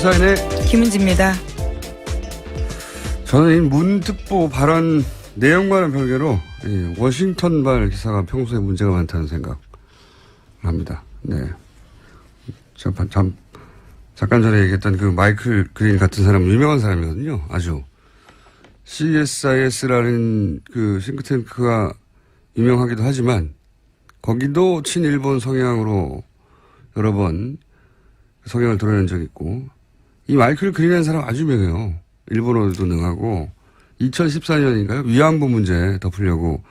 시사인의 김은지입니다. 저는 이 문특보 발언 내용과는 별개로 워싱턴발 기사가 평소에 문제가 많다는 생각을 합니다. 네. 잠깐 전에 얘기했던 그 마이클 그린 같은 사람은 유명한 사람이거든요. 아주. CSIS라는 그 싱크탱크가 유명하기도 하지만 거기도 친일본 성향으로 여러 번 성향을 드러낸 적이 있고 이 마이클 그린이라는 사람 아주 유명해요. 일본어도 능하고 2014년인가요? 위안부 문제 덮으려고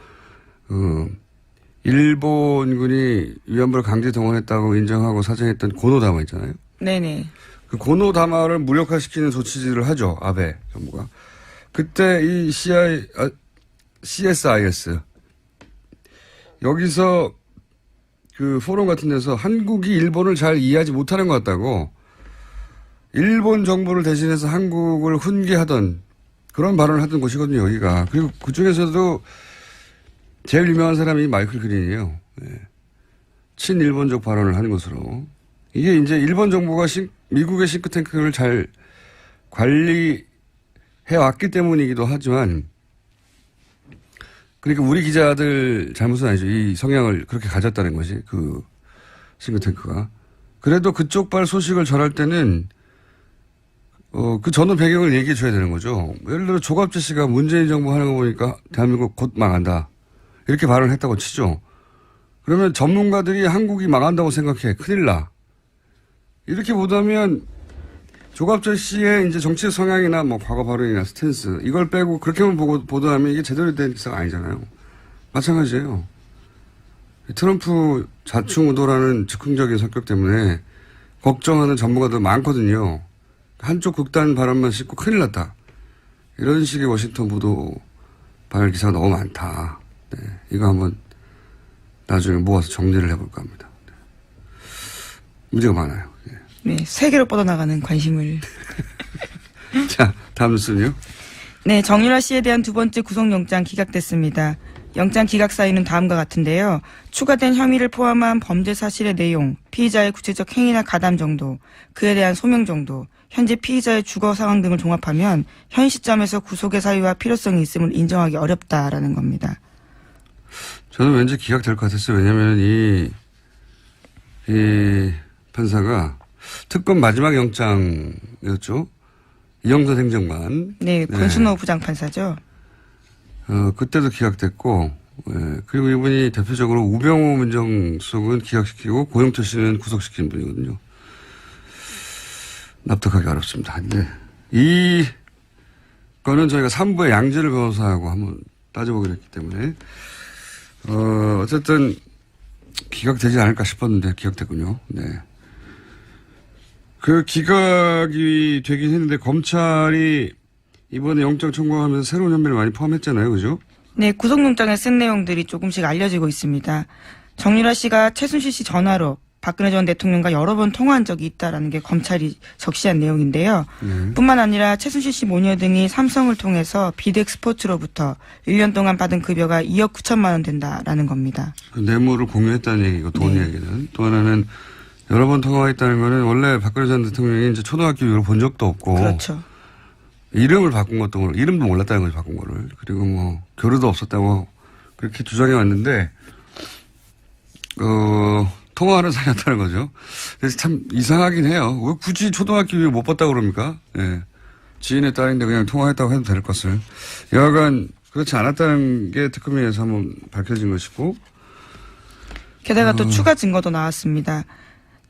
일본군이 위안부를 강제 동원했다고 인정하고 사정했던 고노다마 있잖아요. 네네. 그 고노다마를 무력화시키는 조치들을 하죠. 아베 정부가. 그때 이 CSIS 여기서 그 포럼 같은 데서 한국이 일본을 잘 이해하지 못하는 것 같다고 일본 정부를 대신해서 한국을 훈계하던 그런 발언을 하던 곳이거든요, 여기가. 그리고 그 중에서도 제일 유명한 사람이 마이클 그린이에요. 네. 친일본적 발언을 하는 것으로. 이게 이제 일본 정부가 미국의 싱크탱크를 잘 관리해 왔기 때문이기도 하지만 그러니까 우리 기자들 잘못은 아니죠. 이 성향을 그렇게 가졌다는 것이 그 싱크탱크가. 그래도 그쪽 발 소식을 전할 때는 그 전후 배경을 얘기해 줘야 되는 거죠. 예를 들어 조갑재 씨가 문재인 정부 하는 거 보니까 대한민국 곧 망한다. 이렇게 발언을 했다고 치죠. 그러면 전문가들이 한국이 망한다고 생각해. 큰일 나. 이렇게 보다면 조갑재 씨의 이제 정치적 성향이나 뭐 과거 발언이나 스탠스 이걸 빼고 그렇게만 보도하면 이게 제대로 된 기사가 아니잖아요. 마찬가지예요. 트럼프 자충우도라는 즉흥적인 성격 때문에 걱정하는 전문가들 많거든요. 한쪽 극단 발언만 싣고 큰일 났다. 이런 식의 워싱턴 보도 발언 기사가 너무 많다. 네, 이거 한번 나중에 모아서 정리를 해볼까 합니다. 네. 문제가 많아요. 네, 세계로 뻗어나가는 관심을. 자, 다음 뉴스는요? 네, 정유라 씨에 대한 두 번째 구속영장 기각됐습니다. 영장 기각 사유는 다음과 같은데요. 추가된 혐의를 포함한 범죄 사실의 내용, 피의자의 구체적 행위나 가담 정도, 그에 대한 소명 정도, 현재 피의자의 주거 상황 등을 종합하면 현 시점에서 구속의 사유와 필요성이 있음을 인정하기 어렵다라는 겁니다. 저는 왠지 기각될 것 같았어요. 왜냐하면 이 판사가 특검 마지막 영장이었죠. 이영선 행정관. 네, 권순호 부장판사죠. 그때도 기각됐고, 그리고 이분이 대표적으로 우병우 민정수석은 기각시키고 고영철 씨는 구속시킨 분이거든요. 납득하기 어렵습니다. 근데 이 거는 저희가 3부의 양재를 변호사하고 한번 따져보기로 했기 때문에, 어쨌든 기각되지 않을까 싶었는데 기각됐군요. 네. 그 기각이 되긴 했는데 검찰이 이번에 영장 청구하면서 새로운 혐의를 많이 포함했잖아요. 그죠? 네, 구속영장에 쓴 내용들이 조금씩 알려지고 있습니다. 정유라 씨가 최순실 씨 전화로 박근혜 전 대통령과 여러 번 통화한 적이 있다라는 게 검찰이 적시한 내용인데요. 뿐만 아니라 최순실 씨 모녀 등이 삼성을 통해서 비덱스포츠로부터 1년 동안 받은 급여가 2억 9천만 원 된다라는 겁니다. 그 뇌물을 공유했다는 얘기고 돈 얘기는. 또 하나는 여러 번 통화했다는 거는 원래 박근혜 전 대통령이 이제 초등학교 이후로 본 적도 없고. 그렇죠. 이름을 바꾼 것도 이름도 몰랐다는 거지 바꾼 거를. 그리고 뭐 교류도 없었다고 그렇게 주장해 왔는데 통화하는 사이였다는 거죠. 그래서 참 이상하긴 해요. 왜 굳이 초등학교 이후 못 봤다고 그럽니까? 예. 지인의 딸인데 그냥 통화했다고 해도 될 것을. 여하간 그렇지 않았다는 게 특검에 의해서 한번 밝혀진 것이고. 게다가 또 추가 증거도 나왔습니다.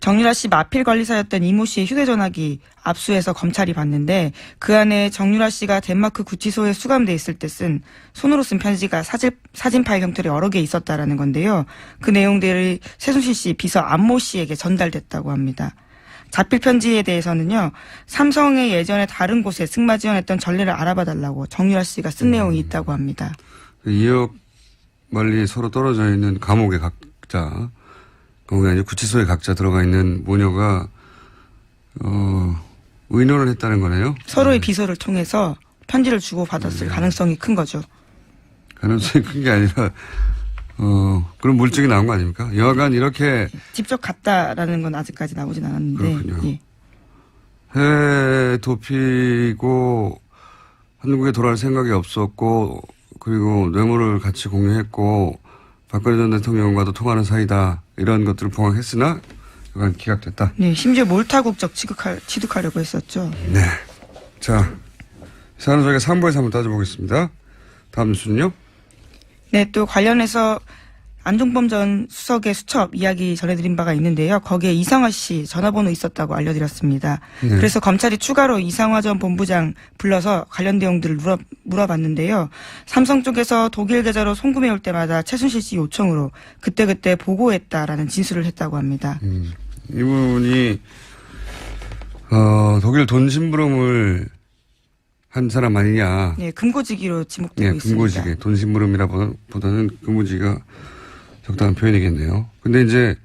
정유라 씨 마필 관리사였던 이모 씨의 휴대전화기 압수해서 검찰이 봤는데 그 안에 정유라 씨가 덴마크 구치소에 수감돼 있을 때 손으로 쓴 편지가 사진 파일 형태로 여러 개 있었다라는 건데요. 그 내용들이 최순실 씨 비서 안모 씨에게 전달됐다고 합니다. 자필 편지에 대해서는요. 삼성의 예전에 다른 곳에 승마 지원했던 전례를 알아봐달라고 정유라 씨가 쓴 내용이 있다고 합니다. 2억 멀리 서로 떨어져 있는 감옥의 각자. 거기 아니 구치소에 각자 들어가 있는 모녀가 의논을 했다는 거네요. 서로의 비서를 통해서 편지를 주고 받았을 가능성이 큰 거죠. 가능성이 큰 게 아니라 그런 물증이 나온 거 아닙니까? 여하간 이렇게 직접 갔다라는 건 아직까지 나오진 않았는데. 그렇군요. 예. 해외 도피고 한국에 돌아올 생각이 없었고 그리고 뇌물을 같이 공유했고 박근혜 전 대통령과도 통하는 사이다. 이런 것들을 봉합했으나 이건 기각됐다. 네, 심지어 몰타 국적 취득하려고 했었죠. 네. 자, 이 사안은 저희가 3부에서 한번 따져보겠습니다. 다음 뉴스는요? 네, 또 관련해서 안종범 전 수석의 수첩 이야기 전해드린 바가 있는데요. 거기에 이상화 씨 전화번호 있었다고 알려드렸습니다. 네. 그래서 검찰이 추가로 이상화 전 본부장 불러서 관련 내용들을 물어봤는데요. 삼성 쪽에서 독일 계좌로 송금해 올 때마다 최순실 씨 요청으로 그때그때 보고했다라는 진술을 했다고 합니다. 이분이 독일 돈 심부름을 한 사람 아니냐. 네, 금고지기로 지목되고 네, 있습니다. 금고지기. 돈 심부름이라보다는 금고지기가 적당한 표현이겠네요. 근데 이제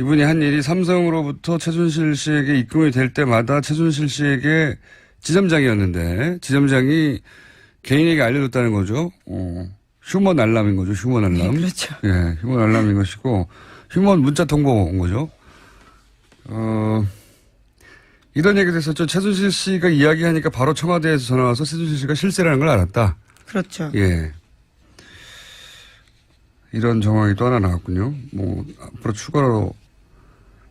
이분이 한 일이 삼성으로부터 최순실 씨에게 입금이 될 때마다 최순실 씨에게 지점장이었는데 지점장이 개인에게 알려줬다는 거죠. 휴먼 알람인 거죠. 휴먼 알람. 네, 그렇죠. 예, 휴먼 알람인 것이고 휴먼 문자 통보 온 거죠. 이런 얘기도 했었죠. 최순실 씨가 이야기하니까 바로 청와대에서 전화 와서 최순실 씨가 실세라는 걸 알았다. 그렇죠. 예. 이런 정황이 또 하나 나왔군요. 앞으로 추가로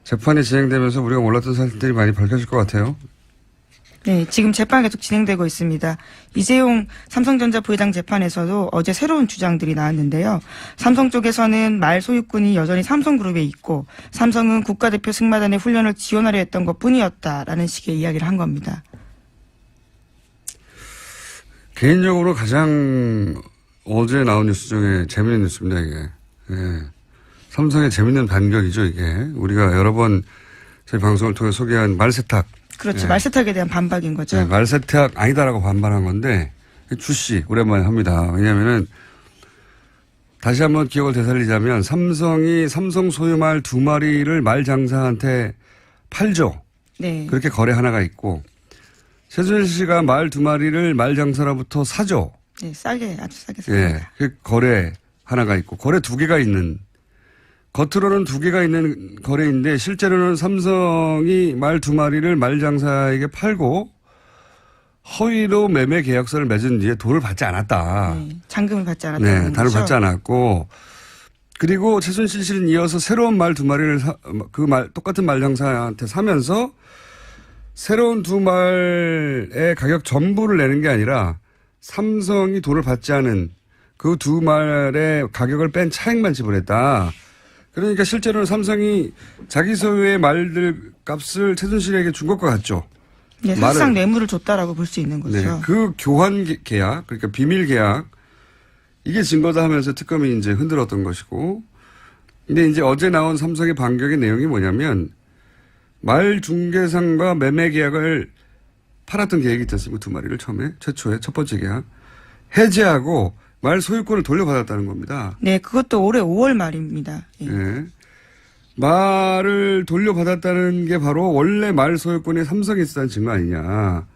재판이 진행되면서 우리가 몰랐던 사실들이 많이 밝혀질 것 같아요. 네, 지금 재판 계속 진행되고 있습니다. 이재용 삼성전자 부회장 재판에서도 어제 새로운 주장들이 나왔는데요. 삼성 쪽에서는 말 소유권이 여전히 삼성그룹에 있고 삼성은 국가대표 승마단의 훈련을 지원하려 했던 것뿐이었다라는 식의 이야기를 한 겁니다. 개인적으로 가장 어제 나온 뉴스 중에 재미있는 뉴스입니다, 이게. 예. 삼성의 재미있는 반격이죠, 이게. 우리가 여러 번 저희 방송을 통해 소개한 말세탁. 그렇죠. 예. 말세탁에 대한 반박인 거죠. 네, 말세탁 아니다라고 반발한 건데, 주씨, 오랜만에 합니다. 왜냐면은, 다시 한번 기억을 되살리자면, 삼성이 삼성 소유 말 2마리를 말장사한테 팔죠. 네. 그렇게 거래 하나가 있고, 최순실 씨가 말 2마리를 말장사로부터 사죠. 네, 싸게, 아주 싸게 예, 삽니다. 그 거래 하나가 있고, 거래 2개가 있는, 겉으로는 2개가 있는 거래인데, 실제로는 삼성이 말 2마리를 말장사에게 팔고, 허위로 매매 계약서를 맺은 뒤에 돈을 받지 않았다. 네, 잔금을 받지 않았다는 네, 단을 거죠. 받지 않았고, 그리고 최순실 씨는 이어서 새로운 말 2마리를 똑같은 말장사한테 사면서, 새로운 2말의 가격 전부를 내는 게 아니라, 삼성이 돈을 받지 않은 그 2말의 가격을 뺀 차액만 지불했다. 그러니까 실제로는 삼성이 자기 소유의 말들 값을 최순실에게 준 것과 같죠. 네, 사실상 뇌물을 줬다라고 볼 수 있는 거죠. 네, 그 교환 계약, 그러니까 비밀 계약, 이게 증거다 하면서 특검이 이제 흔들었던 것이고, 근데 이제 어제 나온 삼성의 반격의 내용이 뭐냐면, 말 중개상과 매매 계약을 팔았던 계획이 있지 않습니까? 2마리를 처음에, 최초에, 첫 번째 계약. 해지하고 말 소유권을 돌려받았다는 겁니다. 네, 그것도 올해 5월 말입니다. 예. 네. 말을 돌려받았다는 게 바로 원래 말 소유권이 삼성에 있었다는 증거 아니냐.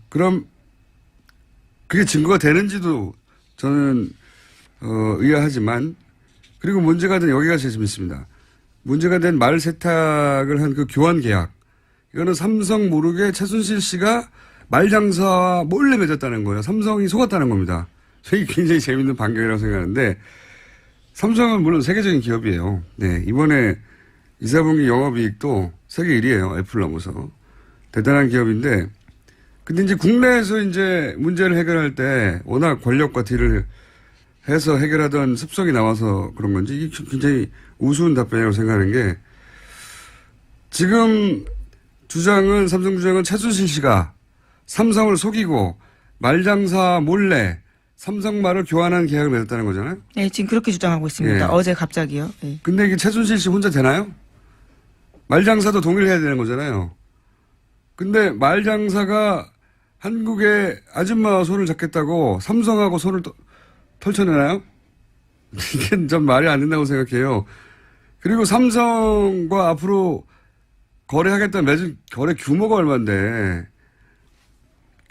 그럼 그게 증거가 되는지도 저는, 의아하지만, 그리고 문제가 된 여기가 제일 재밌습니다. 문제가 된 말 세탁을 한 그 교환 계약. 이거는 삼성 모르게 최순실 씨가 말장사와 몰래 맺었다는 거예요. 삼성이 속았다는 겁니다. 저희 굉장히 재밌는 반격이라고 생각하는데, 삼성은 물론 세계적인 기업이에요. 네, 이번에 2, 4분기 영업이익도 세계 1위예요. 애플 넘어서. 대단한 기업인데, 근데 이제 국내에서 이제 문제를 해결할 때 워낙 권력과 딜을 해서 해결하던 습성이 나와서 그런 건지 이게 굉장히 우스운 답변이라고 생각하는 게, 지금 삼성 주장은 최순실 씨가 삼성을 속이고 말장사 몰래 삼성 말을 교환한 계약을 맺었다는 거잖아요. 네, 지금 그렇게 주장하고 있습니다. 예. 어제 갑자기요. 네. 근데 이게 최순실 씨 혼자 되나요? 말장사도 동일해야 되는 거잖아요. 근데 말장사가 한국의 아줌마와 손을 잡겠다고 삼성하고 손을 털쳐내나요? 이게 좀 말이 안 된다고 생각해요. 그리고 삼성과 앞으로 거래하겠다는 맺은 거래 규모가 얼마인데.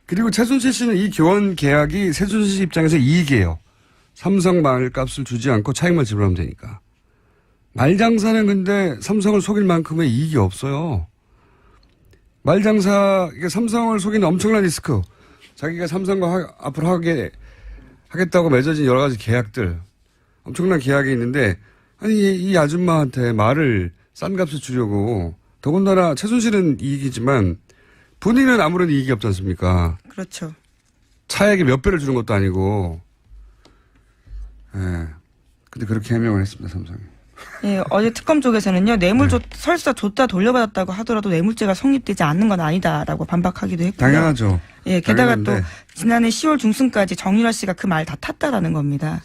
그리고 최순실 씨는 이 교환 계약이 최순실 씨 입장에서 이익이에요. 삼성 말 값을 주지 않고 차익만 지불하면 되니까. 말장사는 근데 삼성을 속일 만큼의 이익이 없어요. 말장사, 이게 삼성을 속이는 엄청난 리스크. 자기가 삼성과 앞으로 하겠다고 맺어진 여러 가지 계약들. 엄청난 계약이 있는데, 아니, 이 아줌마한테 말을 싼 값에 주려고, 더군다나 최순실은 이익이지만, 본인은 아무런 이익이 없지 않습니까? 그렇죠. 차액의 몇 배를 주는 것도 아니고, 예. 근데 그렇게 해명을 했습니다, 삼성이. 예, 어제 특검 쪽에서는요, 설사 줬다 돌려받았다고 하더라도 뇌물죄가 성립되지 않는 건 아니다라고 반박하기도 했고요. 당연하죠. 예, 게다가 당연한데. 또 지난해 10월 중순까지 정유라 씨가 그 말 다 탔다라는 겁니다.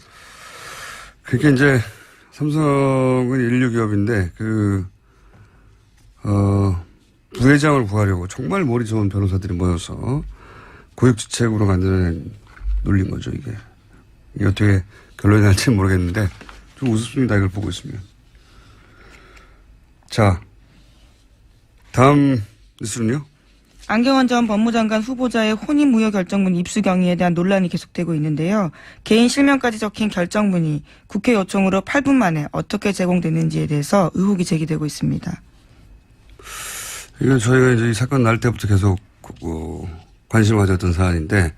그게 이제 삼성은 인류 기업인데 부회장을 구하려고 정말 머리 좋은 변호사들이 모여서 고육지책으로 만드는 놀린 거죠, 이게. 이게 어떻게 결론이 날지는 모르겠는데 좀 우습습니다, 이걸 보고 있으면. 자, 다음 뉴스는요? 안경원 전 법무장관 후보자의 혼인무효 결정문 입수 경위에 대한 논란이 계속되고 있는데요. 개인 실명까지 적힌 결정문이 국회 요청으로 8분 만에 어떻게 제공됐는지에 대해서 의혹이 제기되고 있습니다. 이건 저희가 이제 이 사건 날 때부터 계속 관심을 가졌던 사안인데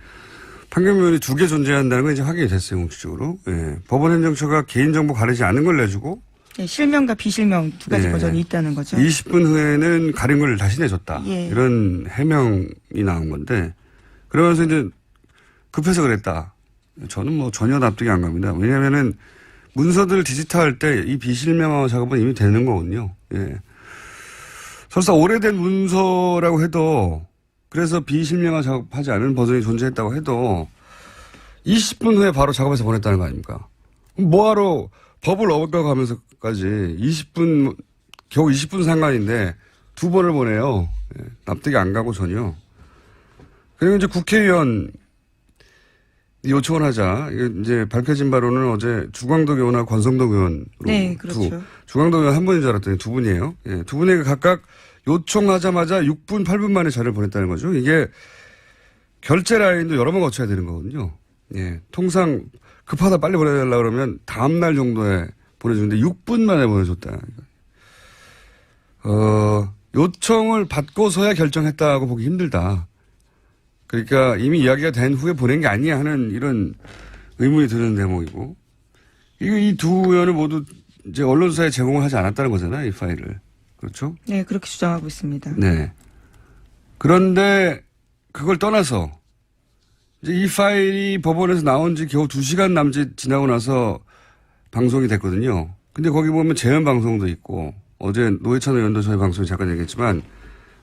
판결문이 2개 존재한다는 건 이제 확인이 됐어요, 공식적으로. 예. 법원 행정처가 개인정보 가리지 않은 걸 내주고 예, 실명과 비실명 두 가지 예. 버전이 있다는 거죠. 20분 후에는 가린 걸 다시 내줬다. 예. 이런 해명이 나온 건데 그러면서 이제 급해서 그랬다. 저는 뭐 전혀 납득이 안 갑니다. 왜냐하면은 문서들 디지털할 때 이 비실명화 작업은 이미 되는 거거든요. 예. 설사 오래된 문서라고 해도 그래서 비실명화 작업하지 않은 버전이 존재했다고 해도 20분 후에 바로 작업해서 보냈다는 거 아닙니까? 뭐하러 법을 어겨가면서까지 20분, 겨우 20분 상관인데 2번을 보내요. 예, 납득이 안 가고 전혀. 그리고 이제 국회의원 요청을 하자. 이제 밝혀진 바로는 어제 주광덕 의원과 권성덕 의원으로. 네, 그렇죠. 주광덕 의원 한 분인 줄 알았더니 2분이에요. 예, 2분에게 각각 요청하자마자 6분, 8분 만에 자료를 보냈다는 거죠. 이게 결제 라인도 여러 번 거쳐야 되는 거거든요. 예, 통상 급하다 빨리 보내달라 그러면 다음날 정도에 보내주는데 6분 만에 보내줬다. 요청을 받고서야 결정했다고 보기 힘들다. 그러니까 이미 이야기가 된 후에 보낸 게 아니야 하는 이런 의문이 드는 대목이고. 이 두 의원을 모두 이제 언론사에 제공을 하지 않았다는 거잖아요, 이 파일을. 그렇죠? 네, 그렇게 주장하고 있습니다. 네. 그런데 그걸 떠나서 이제 이 파일이 법원에서 나온 지 겨우 2시간 남짓 지나고 나서 방송이 됐거든요. 근데 거기 보면 재연 방송도 있고 어제 노회찬 의원도 저희 방송에 잠깐 얘기했지만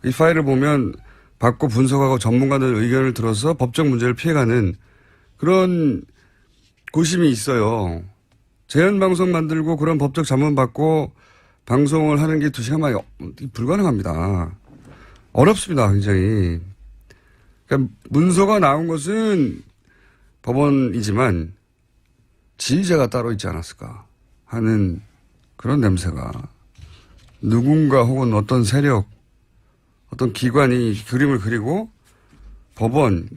이 파일을 보면 받고 분석하고 전문가들 의견을 들어서 법적 문제를 피해가는 그런 고심이 있어요. 재연 방송 만들고 그런 법적 자문 받고 방송을 하는 게 2시간 만에 불가능합니다. 어렵습니다, 굉장히. 그러니까 문서가 나온 것은 법원이지만 지휘자가 따로 있지 않았을까 하는 그런 냄새가 누군가 혹은 어떤 세력, 어떤 기관이 그림을 그리고 법원,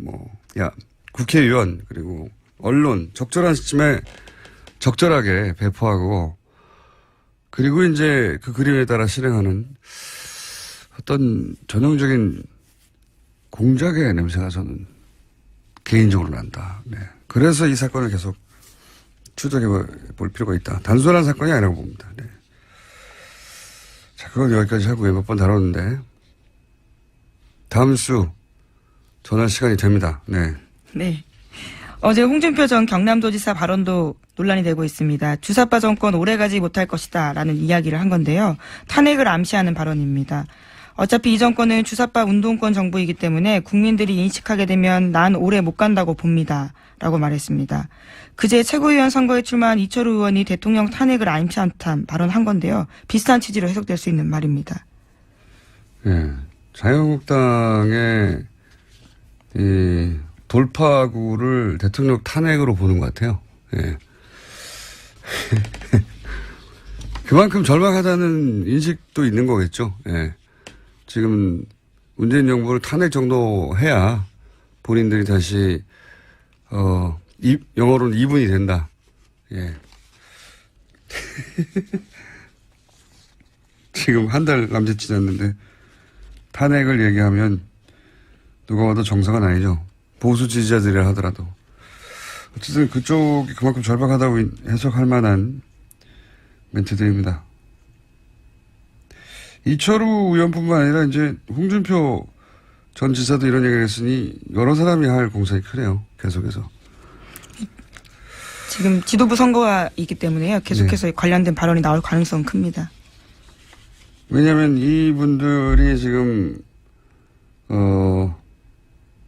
국회의원 그리고 언론 적절한 시점에 적절하게 배포하고 그리고 이제 그 그림에 따라 실행하는 어떤 전형적인 공작의 냄새가 저는 개인적으로 난다. 네. 그래서 이 사건을 계속 추적해 볼 필요가 있다. 단순한 사건이 아니라고 봅니다. 네. 자, 그건 여기까지 하고요. 몇 번 다뤘는데 다음 주 전할 시간이 됩니다. 네. 네. 어제 홍준표 전 경남도지사 발언도 논란이 되고 있습니다. 주사파 정권 오래가지 못할 것이다 라는 이야기를 한 건데요. 탄핵을 암시하는 발언입니다. 어차피 이 정권은 주사파 운동권 정부이기 때문에 국민들이 인식하게 되면 난 오래 못 간다고 봅니다 라고 말했습니다. 그제 최고위원 선거에 출마한 이철우 의원이 대통령 탄핵을 암시한 발언한 건데요. 비슷한 취지로 해석될 수 있는 말입니다. 네. 자유한국당의 이 돌파구를 대통령 탄핵으로 보는 것 같아요. 예. 그만큼 절박하다는 인식도 있는 거겠죠. 예. 지금 문재인 정부를 탄핵 정도 해야 본인들이 다시 영어로는 이분이 된다. 예. 지금 한 달 남짓 지났는데 탄핵을 얘기하면 누가 봐도 정상은 아니죠. 보수 지지자들이라 하더라도. 어쨌든 그쪽이 그만큼 절박하다고 해석할 만한 멘트들입니다. 이철우 의원뿐만 아니라 이제 홍준표 전 지사도 이런 얘기를 했으니 여러 사람이 할 공산이 크네요. 계속해서. 지금 지도부 선거가 있기 때문에요. 계속해서 관련된 발언이 나올 가능성은 큽니다. 왜냐하면 이분들이 지금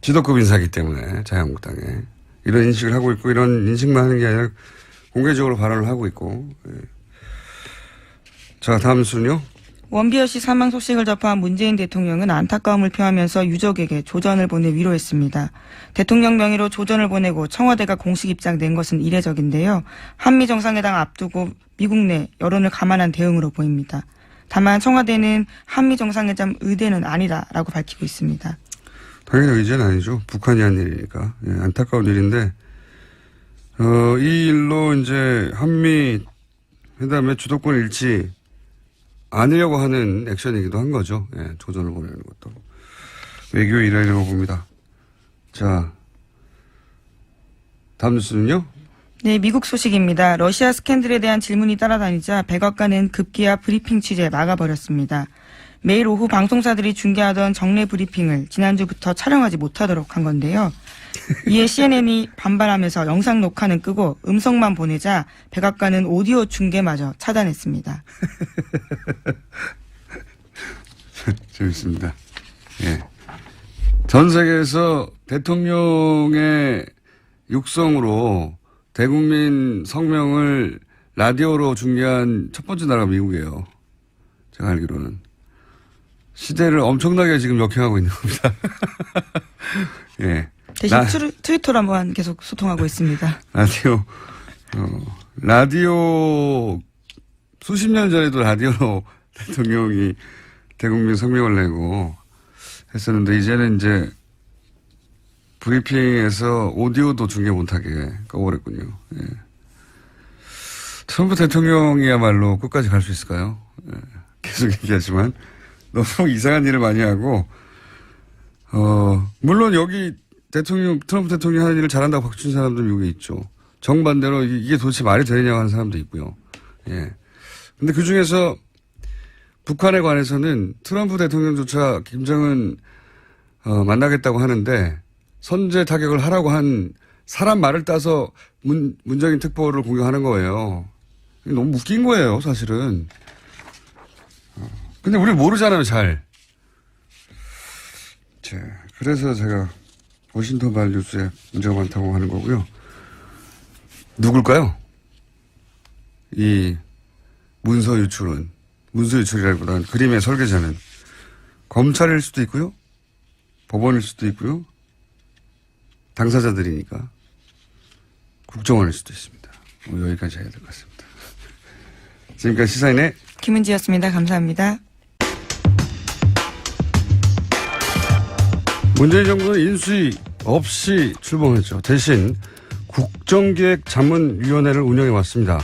지도급 인사이기 때문에 자유한국당에 이런 인식을 하고 있고 이런 인식만 하는 게 아니라 공개적으로 발언을 하고 있고. 예. 자, 다음 순요. 원비어 씨 사망 소식을 접한 문재인 대통령은 안타까움을 표하면서 유족에게 조전을 보내 위로했습니다. 대통령 명의로 조전을 보내고 청와대가 공식 입장 낸 것은 이례적인데요. 한미 정상회담 앞두고 미국 내 여론을 감안한 대응으로 보입니다. 다만 청와대는 한미 정상회담 의대는 아니다라고 밝히고 있습니다. 당연히 의제는 아니죠. 북한이 한 일이니까. 예, 안타까운 일인데 이 일로 이제 한미 회담의 주도권 잃지 않으려고 하는 액션이기도 한 거죠. 예, 조전을 보내는 것도. 외교의 일환이라고 봅니다. 자, 다음 뉴스는요? 네, 미국 소식입니다. 러시아 스캔들에 대한 질문이 따라다니자 백악관은 급기야 브리핑 취재 막아버렸습니다. 매일 오후 방송사들이 중계하던 정례 브리핑을 지난주부터 촬영하지 못하도록 한 건데요. 이에 CNN이 반발하면서 영상 녹화는 끄고 음성만 보내자 백악관은 오디오 중계마저 차단했습니다. 재밌습니다. 예. 전 세계에서 대통령의 육성으로 대국민 성명을 라디오로 중계한 첫 번째 나라가 미국이에요. 제가 알기로는. 시대를 엄청나게 지금 역행하고 있는 겁니다. 예. 대신 트위터로 한번 계속 소통하고 있습니다. 라디오 수십 년 전에도 라디오로 대통령이 대국민 성명을 내고 했었는데 이제는 이제 브리핑에서 오디오도 중계 못하게 꺼버렸군요. 예. 트럼프 대통령이야말로 끝까지 갈 수 있을까요? 예. 계속 얘기하지만 너무 이상한 일을 많이 하고 물론 여기 트럼프 대통령이 하는 일을 잘한다고 박수친 사람도 미국에 있죠. 정반대로 이게 도대체 말이 되느냐고 하는 사람도 있고요. 예. 근데 그 중에서 북한에 관해서는 트럼프 대통령조차 김정은 만나겠다고 하는데 선제 타격을 하라고 한 사람 말을 따서 문재인 특보를 공격하는 거예요. 너무 웃긴 거예요, 사실은. 근데 우리 모르잖아요, 잘. 자, 그래서 제가 워싱턴 발 뉴스에 문제가 많다고 하는 거고요. 누굴까요? 이 문서 유출이라기보다는 그림의 설계자는 검찰일 수도 있고요. 법원일 수도 있고요. 당사자들이니까 국정원일 수도 있습니다. 여기까지 해야 될 것 같습니다. 지금까지 시사인의 김은지였습니다. 감사합니다. 문재인 정부는 인수위 없이 출범했죠. 대신 국정기획자문위원회를 운영해 왔습니다.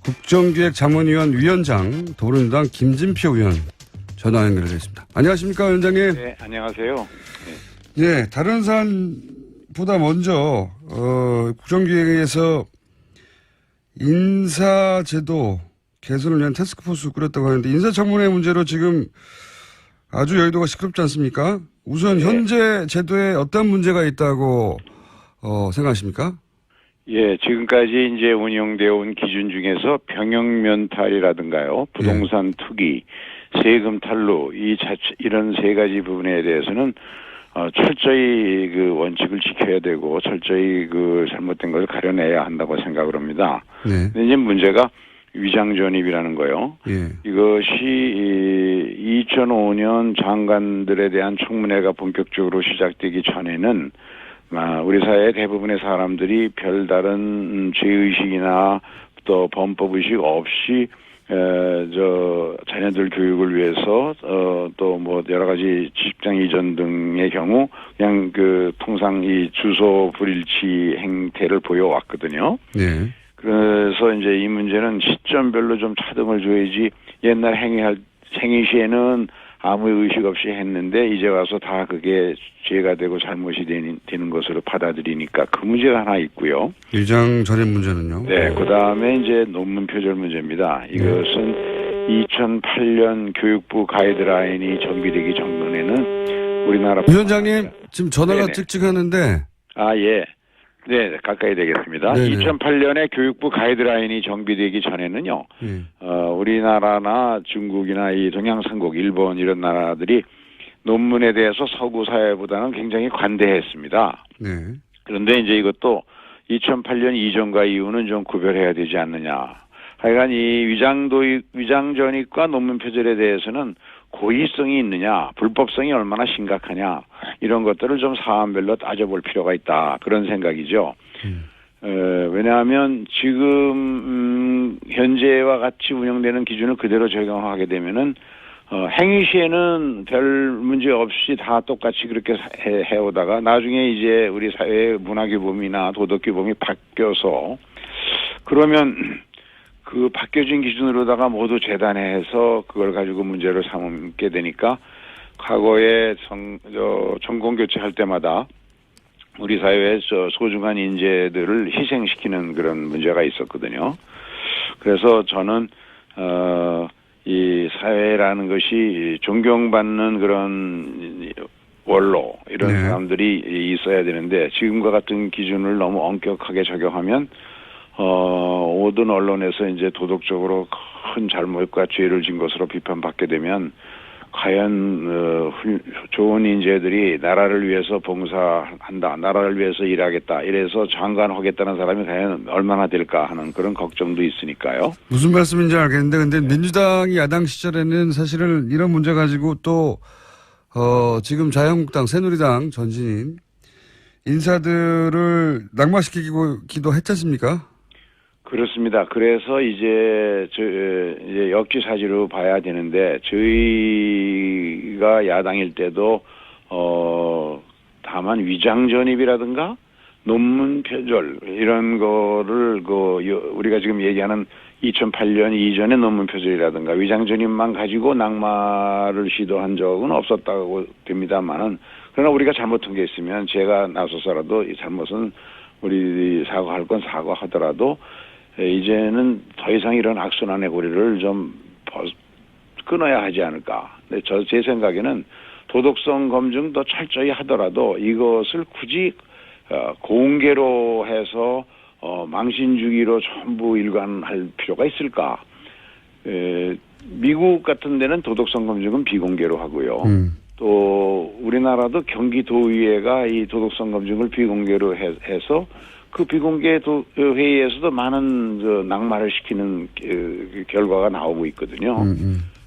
국정기획자문위원 위원장 더불어민주당 김진표 의원 전화 연결되어 있습니다. 안녕하십니까, 위원장님? 네, 안녕하세요. 네. 예, 다른 사안보다 먼저 국정기획에서 인사제도 개선을 위한 태스크포스 꾸렸다고 하는데 인사청문회 문제로 지금 아주 여의도가 시끄럽지 않습니까? 우선 현재 제도에 어떤 문제가 있다고 생각하십니까? 예, 지금까지 이제 운영되어 온 기준 중에서 병역면탈이라든가요, 부동산 투기, 세금 탈루, 이런 세 가지 부분에 대해서는 철저히 그 원칙을 지켜야 되고 철저히 그 잘못된 것을 가려내야 한다고 생각을 합니다. 네. 근데 이제 문제가 위장전입이라는 거요. 예. 이것이 2005년 장관들에 대한 청문회가 본격적으로 시작되기 전에는 우리 사회 대부분의 사람들이 별다른 죄의식이나 또 법법의식 없이 자녀들 교육을 위해서 또 뭐 여러 가지 직장 이전 등의 경우 그냥 통상 이 주소 불일치 행태를 보여왔거든요. 네. 그래서 이제 이 문제는 시점별로 좀 차등을 줘야지 옛날 행위 시에는 아무 의식 없이 했는데 이제 와서 다 그게 죄가 되고 잘못이 되는 것으로 받아들이니까 그 문제가 하나 있고요. 위장 전입 문제는요? 네, 그 다음에 이제 논문 표절 문제입니다. 이것은 2008년 교육부 가이드라인이 정비되기 전에는 우리나라 위원장님 지금 전화가 네네. 찍찍하는데 아, 예. 네, 가까이 되겠습니다. 네네. 2008년에 교육부 가이드라인이 정비되기 전에는요, 우리나라나 중국이나 이 동양삼국, 일본 이런 나라들이 논문에 대해서 서구 사회보다는 굉장히 관대했습니다. 네. 그런데 이제 이것도 2008년 이전과 이후는 좀 구별해야 되지 않느냐. 하여간 이 위장전입과 논문 표절에 대해서는 고의성이 있느냐, 불법성이 얼마나 심각하냐, 이런 것들을 좀 사안별로 따져볼 필요가 있다. 그런 생각이죠. 왜냐하면 지금 현재와 같이 운영되는 기준을 그대로 적용하게 되면은 행위 시에는 별 문제 없이 다 똑같이 그렇게 해오다가 나중에 이제 우리 사회의 문화규범이나 도덕규범이 바뀌어서 그러면 그 바뀌어진 기준으로다가 모두 재단해서 그걸 가지고 문제를 삼게 되니까 과거에 전공 교체할 때마다 우리 사회의 소중한 인재들을 희생시키는 그런 문제가 있었거든요. 그래서 저는 이 사회라는 것이 존경받는 그런 원로 이런 네. 사람들이 있어야 되는데 지금과 같은 기준을 너무 엄격하게 적용하면 모든 언론에서 이제 도덕적으로 큰 잘못과 죄를 진 것으로 비판받게 되면 과연 좋은 인재들이 나라를 위해서 봉사한다, 나라를 위해서 일하겠다, 이래서 장관하겠다는 사람이 과연 얼마나 될까 하는 그런 걱정도 있으니까요. 무슨 말씀인지 알겠는데 근데 민주당이 야당 시절에는 사실은 이런 문제 가지고 또 지금 새누리당 전신인 인사들을 낙마시키기도 했지 않습니까? 그렇습니다. 그래서 이제 역지사지로 봐야 되는데 저희가 야당일 때도 다만 위장전입이라든가 논문 표절 이런 거를 우리가 지금 얘기하는 2008년 이전의 논문 표절이라든가 위장전입만 가지고 낙마를 시도한 적은 없었다고 됩니다만은 그러나 우리가 잘못한 게 있으면 제가 나서서라도 이 잘못은 우리 사과할 건 사과하더라도 이제는 더 이상 이런 악순환의 고리를 좀 끊어야 하지 않을까. 근데 제 생각에는 도덕성 검증도 철저히 하더라도 이것을 굳이 공개로 해서 망신주기로 전부 일관할 필요가 있을까. 미국 같은 데는 도덕성 검증은 비공개로 하고요. 또 우리나라도 경기도의회가 이 도덕성 검증을 비공개로 해서 그 비공개 회의에서도 많은 낙마를 시키는 결과가 나오고 있거든요.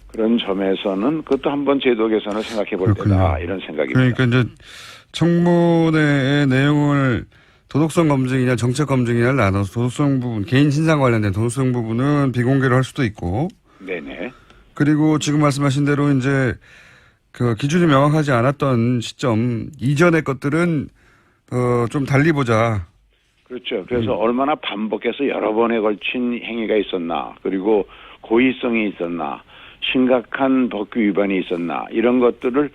그런 점에서는 그것도 한번 제도 개선을 생각해 볼 때다 이런 생각입니다. 그러니까 이제 청문회의 내용을 도덕성 검증이냐 정책 검증이냐를 나눠서 도덕성 부분, 개인 신상 관련된 도덕성 부분은 비공개로 할 수도 있고, 네네. 그리고 지금 말씀하신 대로 이제 그 기준이 명확하지 않았던 시점 이전의 것들은 좀 달리 보자. 그렇죠. 그래서 얼마나 반복해서 여러 번에 걸친 행위가 있었나, 그리고 고의성이 있었나, 심각한 법규 위반이 있었나, 이런 것들을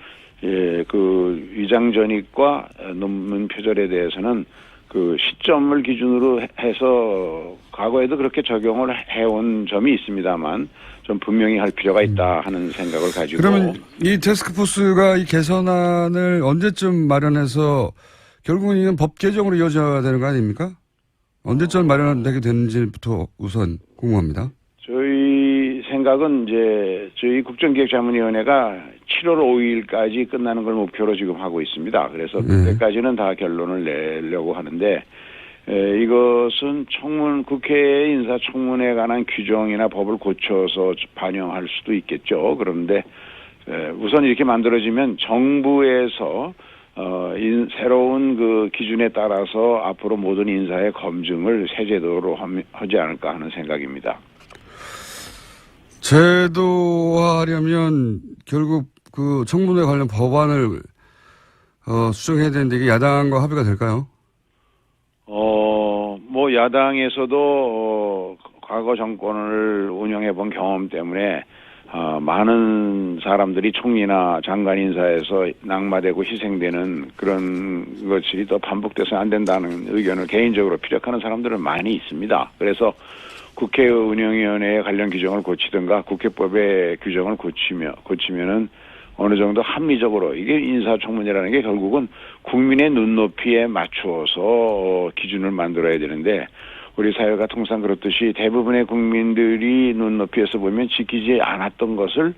그 위장전입과 논문 표절에 대해서는 그 시점을 기준으로 해서 과거에도 그렇게 적용을 해온 점이 있습니다만 좀 분명히 할 필요가 있다 하는 생각을 가지고. 그러면 이 태스크포스가 이 개선안을 언제쯤 마련해서 결국은 이건 법 개정으로 이어져야 되는 거 아닙니까? 언제쯤 마련되게 되는지부터 우선 궁금합니다. 저희 생각은 이제 저희 국정기획자문위원회가 7월 5일까지 끝나는 걸 목표로 지금 하고 있습니다. 그래서 그때까지는 다 결론을 내려고 하는데 이것은 국회 인사청문회에 관한 규정이나 법을 고쳐서 반영할 수도 있겠죠. 그런데 우선 이렇게 만들어지면 정부에서 새로운 그 기준에 따라서 앞으로 모든 인사의 검증을 새 제도로 하지 않을까 하는 생각입니다. 제도화하려면 결국 그 청문회 관련 법안을 수정해야 되는데 이게 야당과 합의가 될까요? 뭐 야당에서도 과거 정권을 운영해 본 경험 때문에 많은 사람들이 총리나 장관 인사에서 낙마되고 희생되는 그런 것이 더 반복돼서 안 된다는 의견을 개인적으로 피력하는 사람들은 많이 있습니다. 그래서 국회 운영위원회의 관련 규정을 고치든가 국회법의 규정을 고치면은 어느 정도 합리적으로 이게 인사청문회라는 게 결국은 국민의 눈높이에 맞추어서 기준을 만들어야 되는데 우리 사회가 통상 그렇듯이 대부분의 국민들이 눈높이에서 보면 지키지 않았던 것을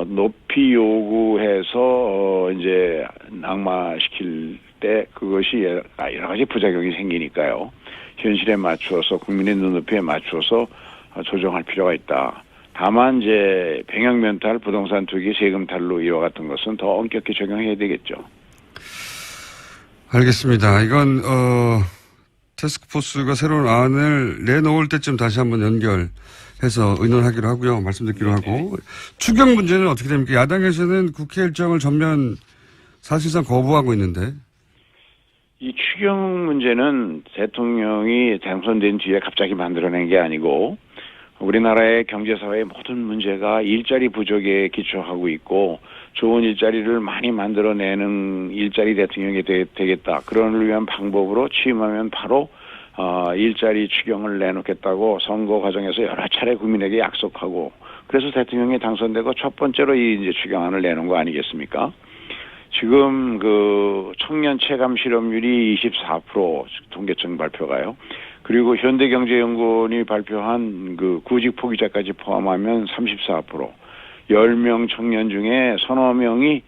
높이 요구해서 이제 낙마시킬 때 그것이 여러 가지 부작용이 생기니까요. 현실에 맞추어서 국민의 눈높이에 맞추어서 조정할 필요가 있다. 다만 이제 병역면탈, 부동산 투기, 세금 탈루 이와 같은 것은 더 엄격히 적용해야 되겠죠. 알겠습니다. 이건 태스크포스가 새로운 안을 내놓을 때쯤 다시 한번 연결해서 의논하기로 하고요. 말씀 듣기로 하고. 추경 문제는 어떻게 됩니까? 야당에서는 국회 일정을 전면 사실상 거부하고 있는데. 이 추경 문제는 대통령이 당선된 뒤에 갑자기 만들어낸 게 아니고 우리나라의 경제사회의 모든 문제가 일자리 부족에 기초하고 있고 좋은 일자리를 많이 만들어내는 일자리 대통령이 되겠다. 그런 위한 방법으로 취임하면 바로 일자리 추경을 내놓겠다고 선거 과정에서 여러 차례 국민에게 약속하고 그래서 대통령이 당선되고 첫 번째로 이 이제 추경안을 내놓은 거 아니겠습니까? 지금 그 청년 체감 실업률이 24% 통계청 발표가요. 그리고 현대경제연구원이 발표한 그 구직 포기자까지 포함하면 34%. 10명 청년 중에 서너 명이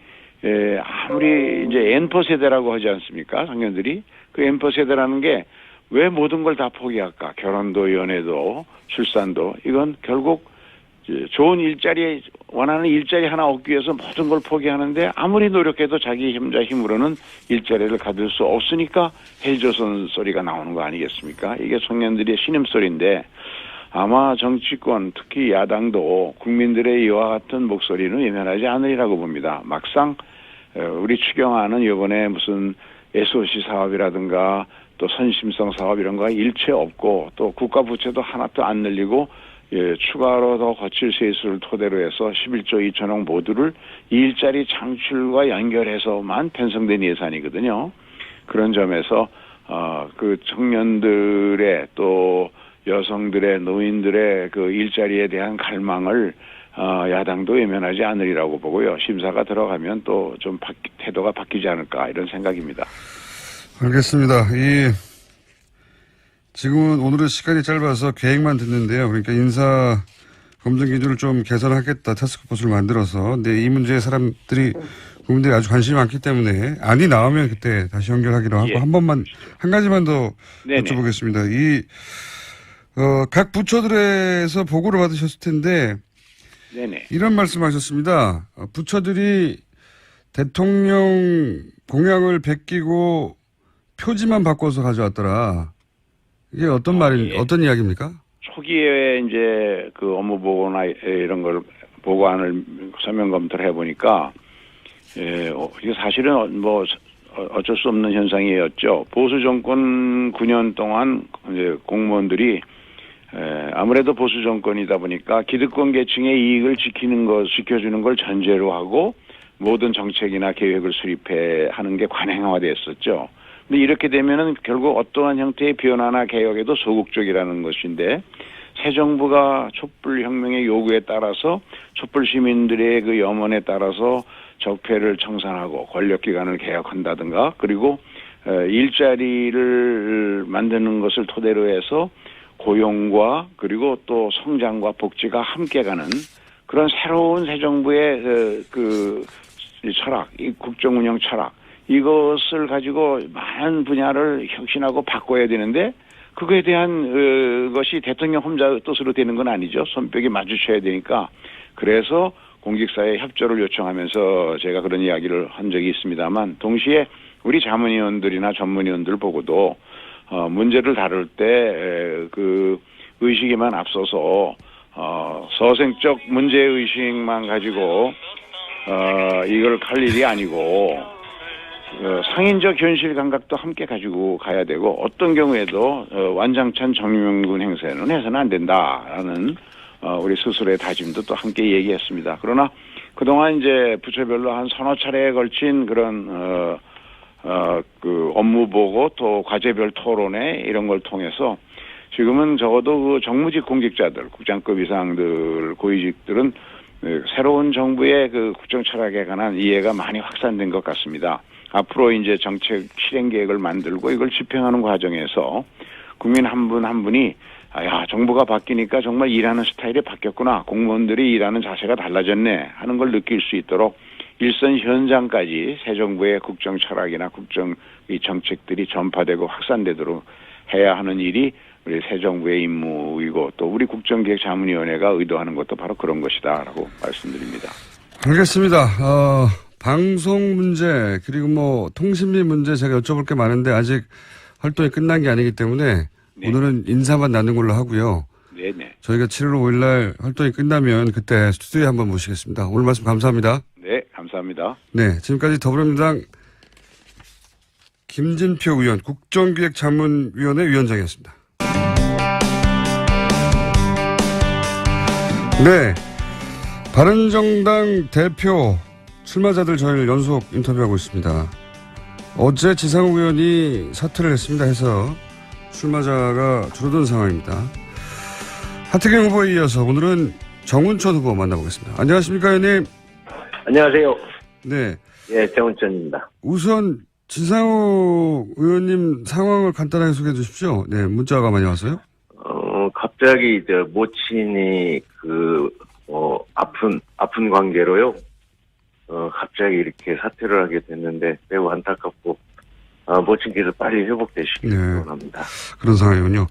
아무리 이제 N퍼 세대라고 하지 않습니까? 청년들이. 그 N퍼 세대라는 게 왜 모든 걸 다 포기할까? 결혼도 연애도 출산도. 이건 결국 좋은 일자리 원하는 일자리 하나 얻기 위해서 모든 걸 포기하는데 아무리 노력해도 자기 혼자 힘으로는 일자리를 가질 수 없으니까 헬조선 소리가 나오는 거 아니겠습니까? 이게 청년들의 신음소리인데 아마 정치권 특히 야당도 국민들의 이와 같은 목소리는 외면하지 않으리라고 봅니다. 막상 우리 추경안은 이번에 무슨 SOC 사업이라든가 또 선심성 사업 이런 거가 일체 없고 또 국가 부채도 하나도 안 늘리고 추가로 더 거칠 세수를 토대로 해서 11조 2천억 모두를 일자리 창출과 연결해서만 편성된 예산이거든요. 그런 점에서 그 청년들의 또 여성들의 노인들의 그 일자리에 대한 갈망을 야당도 외면하지 않으리라고 보고요. 심사가 들어가면 또 좀 태도가 바뀌지 않을까 이런 생각입니다. 알겠습니다. 지금은 오늘은 시간이 짧아서 계획만 듣는데요. 그러니까 인사 검증 기준을 좀 개선하겠다. 태스크포스를 만들어서. 근데 이 문제에 국민들이 아주 관심이 많기 때문에 안이 나오면 그때 다시 연결하기로 하고 한 가지만 더 여쭤보겠습니다. 각 부처들에서 보고를 받으셨을 텐데 네네. 이런 말씀하셨습니다. 부처들이 대통령 공약을 베끼고 표지만 바꿔서 가져왔더라. 이게 어떤 어떤 이야기입니까? 초기에 이제 그 업무 보고나 이런 걸 보고안을 서면 검토를 해보니까 이게 사실은 뭐 어쩔 수 없는 현상이었죠. 보수 정권 9년 동안 이제 공무원들이 아무래도 보수 정권이다 보니까 기득권 계층의 이익을 지켜주는 걸 전제로 하고 모든 정책이나 계획을 수립하는 게 관행화됐었죠. 근데 이렇게 되면은 결국 어떠한 형태의 변화나 개혁에도 소극적이라는 것인데 새 정부가 촛불혁명의 요구에 따라서 촛불 시민들의 그 염원에 따라서 적폐를 청산하고 권력기관을 개혁한다든가 그리고 일자리를 만드는 것을 토대로 해서 고용과 그리고 또 성장과 복지가 함께 가는 그런 새로운 새 정부의 그 철학, 이 국정운영 철학 이것을 가지고 많은 분야를 혁신하고 바꿔야 되는데 그거에 대한 것이 대통령 혼자 뜻으로 되는 건 아니죠. 손뼉이 마주쳐야 되니까 그래서 공직사회 협조를 요청하면서 제가 그런 이야기를 한 적이 있습니다만 동시에 우리 자문위원들이나 전문위원들 보고도 문제를 다룰 때 그 의식에만 앞서서 서생적 문제의식만 가지고 이걸 할 일이 아니고 상인적 현실 감각도 함께 가지고 가야 되고 어떤 경우에도 완장찬 정명군 행세는 해서는 안 된다라는 우리 스스로의 다짐도 또 함께 얘기했습니다. 그러나 그동안 이제 부처별로 한 서너 차례에 걸친 그런 그 업무 보고 또 과제별 토론회 이런 걸 통해서 지금은 적어도 그 정무직 공직자들, 국장급 이상들, 고위직들은 새로운 정부의 그 국정 철학에 관한 이해가 많이 확산된 것 같습니다. 앞으로 이제 정책 실행 계획을 만들고 이걸 집행하는 과정에서 국민 한 분 한 분이 야, 정부가 바뀌니까 정말 일하는 스타일이 바뀌었구나. 공무원들이 일하는 자세가 달라졌네 하는 걸 느낄 수 있도록 일선 현장까지 새 정부의 국정 철학이나 국정 이 정책들이 전파되고 확산되도록 해야 하는 일이 우리 새 정부의 임무이고 또 우리 국정기획자문위원회가 의도하는 것도 바로 그런 것이다라고 말씀드립니다. 알겠습니다. 방송 문제 그리고 뭐 통신비 문제 제가 여쭤볼 게 많은데 아직 활동이 끝난 게 아니기 때문에 네. 오늘은 인사만 나눈 걸로 하고요. 네네. 저희가 7월 5일 날 활동이 끝나면 그때 스튜디오에 한번 모시겠습니다. 오늘 말씀 감사합니다. 네, 감사합니다. 네, 지금까지 더불어민주당 김진표 의원 국정기획자문위원회 위원장이었습니다. 네, 바른정당 대표 출마자들 저희를 연속 인터뷰하고 있습니다. 어제 지상욱 의원이 사퇴를 했습니다. 해서 출마자가 줄어든 상황입니다. 하태경 후보에 이어서 오늘은 정운천 후보 만나보겠습니다. 안녕하십니까, 의원님? 안녕하세요. 네. 예, 정운천입니다. 우선 지상욱 의원님 상황을 간단하게 소개해 주십시오. 네, 문자가 많이 왔어요. 갑자기 모친이 아픈 관계로요. 갑자기 이렇게 사퇴를 하게 됐는데 매우 안타깝고 모친께서 빨리 회복되시길 바랍니다. 그런 상황이군요.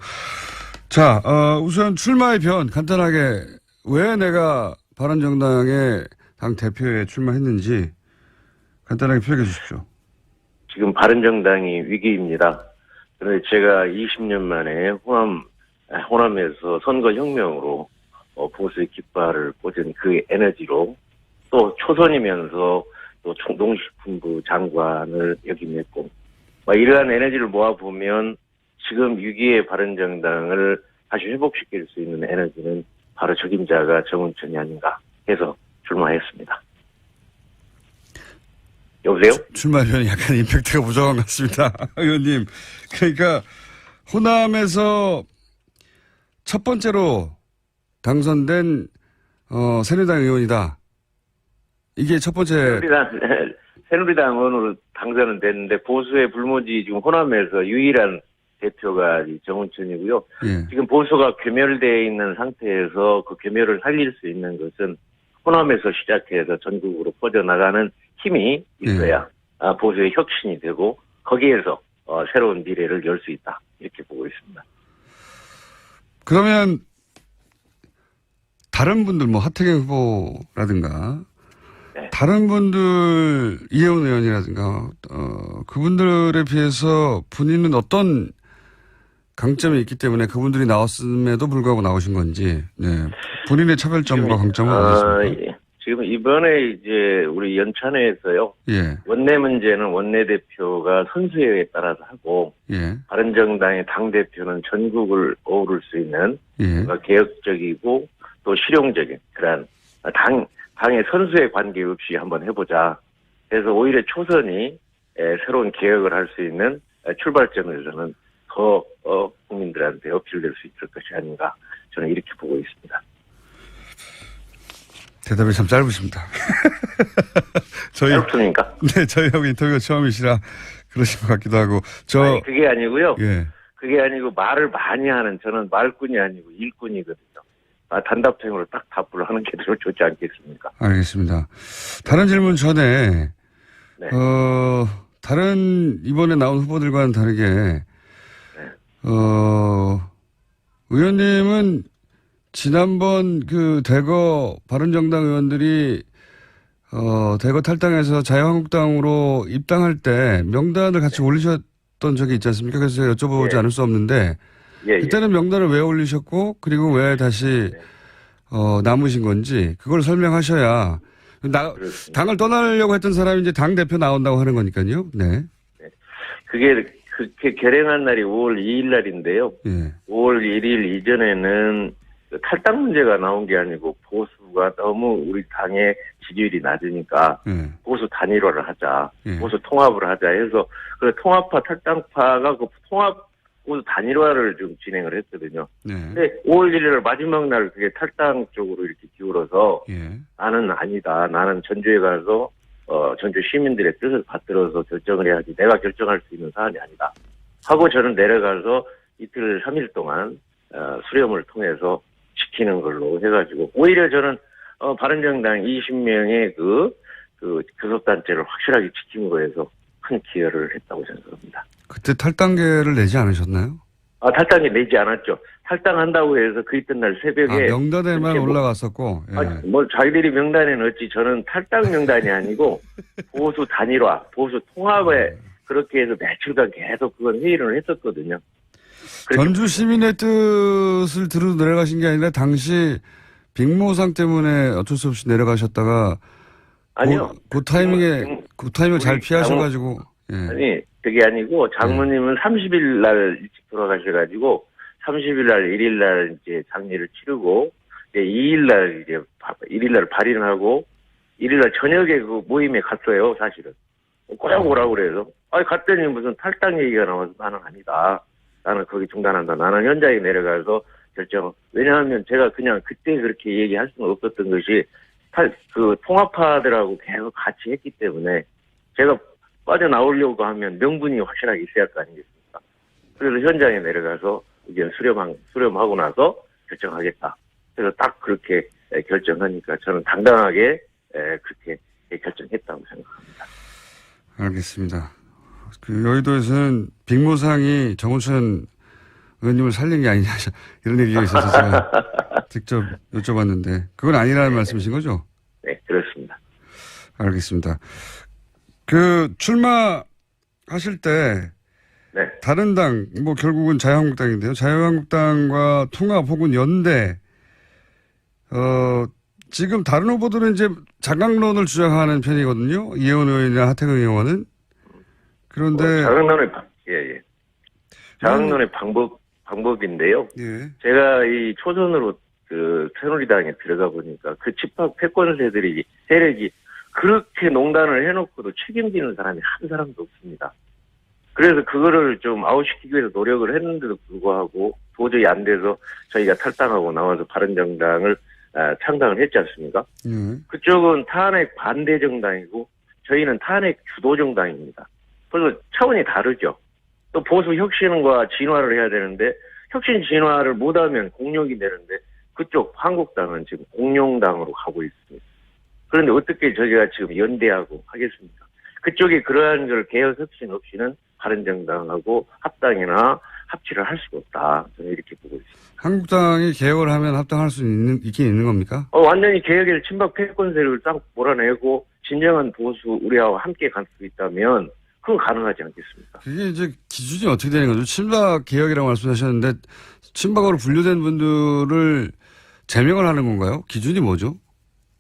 자, 우선 출마의 변 간단하게 왜 내가 바른정당의 당 대표에 출마했는지 간단하게 표현해 주십시오. 지금 바른정당이 위기입니다. 그런데 제가 20년 만에 호남에서 선거혁명으로 보수의 깃발을 꽂은 그 에너지로 또 초선이면서 또 농식품부 장관을 역임했고 이러한 에너지를 모아보면 지금 위기의 바른정당을 다시 회복시킬 수 있는 에너지는 바로 적임자가 정운천이 아닌가 해서 출마했습니다. 여보세요? 출마변이 약간 임팩트가 부족한 것 같습니다. 의원님. 그러니까 호남에서 첫 번째로 당선된 새누리당 의원이다. 이게 첫 번째. 새누리당 의원으로 당선은 됐는데 보수의 불모지 지금 호남에서 유일한 대표가 정운천이고요. 예. 지금 보수가 괴멸되어 있는 상태에서 그 괴멸을 살릴 수 있는 것은 호남에서 시작해서 전국으로 퍼져나가는 힘이 있어야 보수의 혁신이 되고 거기에서 새로운 미래를 열 수 있다. 이렇게 보고 있습니다. 그러면 다른 분들 하태경 후보라든가 다른 분들 이혜원 의원이라든가 그분들에 비해서 본인은 어떤 강점이 있기 때문에 그분들이 나왔음에도 불구하고 나오신 건지 본인의 차별점과 강점은 어디있습니까? 지금 이번에 이제 우리 연찬회에서요. 원내 문제는 원내대표가 선수에 따라서 하고 바른정당의 당대표는 전국을 어우를 수 있는 개혁적이고 또 실용적인 그런 당의 선수에 관계없이 한번 해보자. 그래서 오히려 초선이 새로운 개혁을 할 수 있는 출발점에서는 더 국민들한테 어필될 수 있을 것이 아닌가 저는 이렇게 보고 있습니다. 대답이 참 짧으십니다. 짧습니까? 네, 저희하고 인터뷰가 처음이시라 그러신 것 같기도 하고. 아니, 그게 아니고요. 그게 아니고 말을 많이 하는 저는 말꾼이 아니고 일꾼이거든요. 단답형으로 딱 답을 하는 게 더 좋지 않겠습니까? 알겠습니다. 다른 질문 전에 다른 이번에 나온 후보들과는 다르게 의원님은 지난번 대거 바른정당 의원들이 대거 탈당해서 자유한국당으로 입당할 때 명단을 같이 올리셨던 적이 있지 않습니까? 그래서 여쭤보지 않을 수 없는데 그때는 명단을 왜 올리셨고 그리고 왜 다시 남으신 건지 그걸 설명하셔야 당을 떠나려고 했던 사람이 이제 당 대표 나온다고 하는 거니까요. 네. 그게 결행한 날이 5월 2일 날인데요. 5월 1일 이전에는 그 탈당 문제가 나온 게 아니고 보수가 너무 우리 당의 지지율이 낮으니까 보수 단일화를 하자, 보수 통합을 하자 해서 그 통합파 탈당파가 그 통합 보수 단일화를 좀 진행을 했거든요. 근데 5월 1일 마지막 날 그게 탈당 쪽으로 이렇게 기울어서 나는 아니다. 나는 전주에 가서 전주 시민들의 뜻을 받들어서 결정을 해야지 내가 결정할 수 있는 사안이 아니다. 하고 저는 내려가서 이틀 3일 동안 수렴을 통해서 지키는 걸로 해가지고 오히려 저는 바른정당 20명의 그 교섭단체를 확실하게 지킨 거에서 큰 기여를 했다고 생각합니다. 그때 탈당계를 내지 않으셨나요? 탈당계 내지 않았죠. 탈당한다고 해서 그 이튿날 새벽에 명단에만 올라갔었고. 뭐 자기들이 명단에 넣었지 저는 탈당 명단이 아니고 보수 단일화, 보수 통합에 그렇게 해서 며칠간 계속 그건 회의를 했었거든요. 전주 시민의 뜻을 들어 내려가신 게 아니라 당시 빅모상 때문에 어쩔 수 없이 내려가셨다가 아니요. 그 타이밍을 잘 피하셔가지고. 아니 그게 아니고 장모님은 30일 날 일찍 돌아가셔가지고 30일 날 1일 날 이제 장례를 치르고 2일 날 이제 1일 날 발인을 하고 1일 날 저녁에 그 모임에 갔어요. 사실은 꼭 오라고 그래서 갔더니 무슨 탈당 얘기가 나와서 나는 아니다. 나는 거기 중단한다. 나는 현장에 내려가서 결정. 왜냐하면 제가 그냥 그때 그렇게 얘기할 수는 없었던 것이 그 통합파들하고 계속 같이 했기 때문에 제가 빠져나오려고 하면 명분이 확실하게 있어야 할 거 아니겠습니까? 그래서 현장에 내려가서 의견 수렴하고 나서 결정하겠다. 그래서 딱 그렇게 결정하니까 저는 당당하게 그렇게 결정했다고 생각합니다. 알겠습니다. 그 여의도에서는 빅모상이 정우천 의원님을 살린 게 아니냐 이런 얘기가 있어서 제가 직접 여쭤봤는데 그건 아니라는 말씀이신 거죠? 네, 그렇습니다. 알겠습니다. 그 출마하실 때 다른 당, 뭐 결국은 자유한국당인데요. 자유한국당과 통합 혹은 연대, 지금 다른 후보들은 이제 자강론을 주장하는 편이거든요. 이혜원 의원이나 하태경 의원은. 그런데 자강론의 방법인데요. 제가 이 초선으로 그 새누리당에 들어가 보니까 그 집합 패권 세력이 그렇게 농단을 해놓고도 책임지는 사람이 한 사람도 없습니다. 그래서 그거를 좀 아웃시키기 위해서 노력을 했는데도 불구하고 도저히 안 돼서 저희가 탈당하고 나와서 바른정당을 창당을 했지 않습니까? 그쪽은 탄핵 반대 정당이고 저희는 탄핵 주도 정당입니다. 그래서 차원이 다르죠. 또 보수 혁신과 진화를 해야 되는데 혁신 진화를 못하면 공룡이 되는데 그쪽 한국당은 지금 공룡당으로 가고 있습니다. 그런데 어떻게 저희가 지금 연대하고 하겠습니까? 그쪽이 그러한 걸 개혁 혁신 없이는 바른정당하고 합당이나 합치를 할 수가 없다. 저는 이렇게 보고 있습니다. 한국당이 개혁을 하면 합당할 수 있긴 있는 겁니까? 완전히 개혁의 친박 패권 세력을 딱 몰아내고 진정한 보수 우리하고 함께 갈 수 있다면 그건 가능하지 않겠습니까? 그게 이제 기준이 어떻게 되는 거죠? 친박 개혁이라고 말씀하셨는데 친박으로 분류된 분들을 제명을 하는 건가요? 기준이 뭐죠?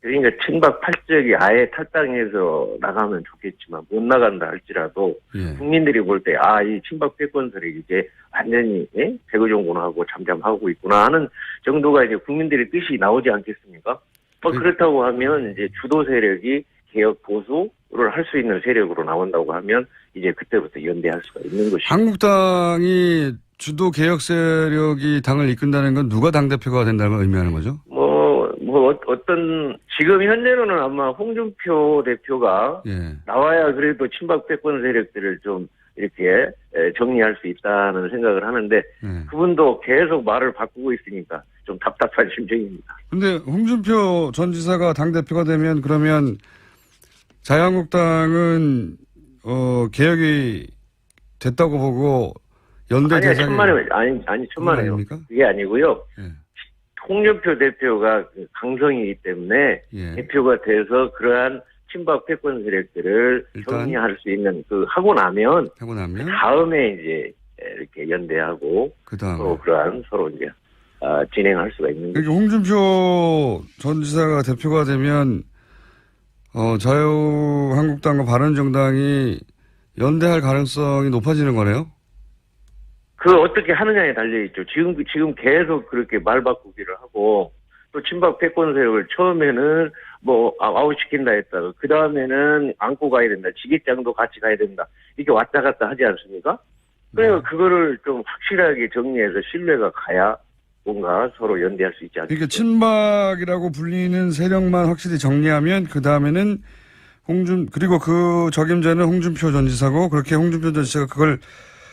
그러니까 친박 팔적이 아예 탈당해서 나가면 좋겠지만 못 나간다 할지라도 국민들이 볼 때 이 친박 패권 세력이 이제 완전히 배구종군하고 잠잠하고 있구나 하는 정도가 이제 국민들의 뜻이 나오지 않겠습니까? 그렇다고 하면 이제 주도 세력이 개혁 보수를 할 수 있는 세력으로 나온다고 하면 이제 그때부터 연대할 수가 있는 것이죠. 한국당이 주도 개혁 세력이 당을 이끈다는 건 누가 당대표가 된다는 걸 의미하는 거죠? 지금 현재로는 아마 홍준표 대표가 나와야 그래도 친박 패권 세력들을 좀 이렇게 정리할 수 있다는 생각을 하는데 그분도 계속 말을 바꾸고 있으니까 좀 답답한 심정입니다. 근데 홍준표 전 지사가 당대표가 되면 그러면 자유한국당은 개혁이 됐다고 보고 연대 대상이 천만에요. 그게 아니고요. 홍준표 대표가 강성이기 때문에 대표가 돼서 그러한 친박 패권 세력들을 정리할 수 있는 하고 나면 다음에 이제 이렇게 연대하고 서로 이제 진행할 수가 있는 거죠. 홍준표 전 지사가 대표가 되면 자유한국당과 바른정당이 연대할 가능성이 높아지는 거네요? 그 어떻게 하느냐에 달려있죠. 지금 계속 그렇게 말 바꾸기를 하고, 또 친박 패권 세력을 처음에는 아웃시킨다 했다가, 그 다음에는 안고 가야 된다. 지게장도 같이 가야 된다. 이렇게 왔다 갔다 하지 않습니까? 그러니까 그거를 좀 확실하게 정리해서 신뢰가 가야 뭔가 서로 연대할 수 있지 않습니까? 그러니까 친박이라고 불리는 세력만 확실히 정리하면 그 다음에는 그리고 그 적임자는 홍준표 전 지사고 그렇게 홍준표 전 지사가 그걸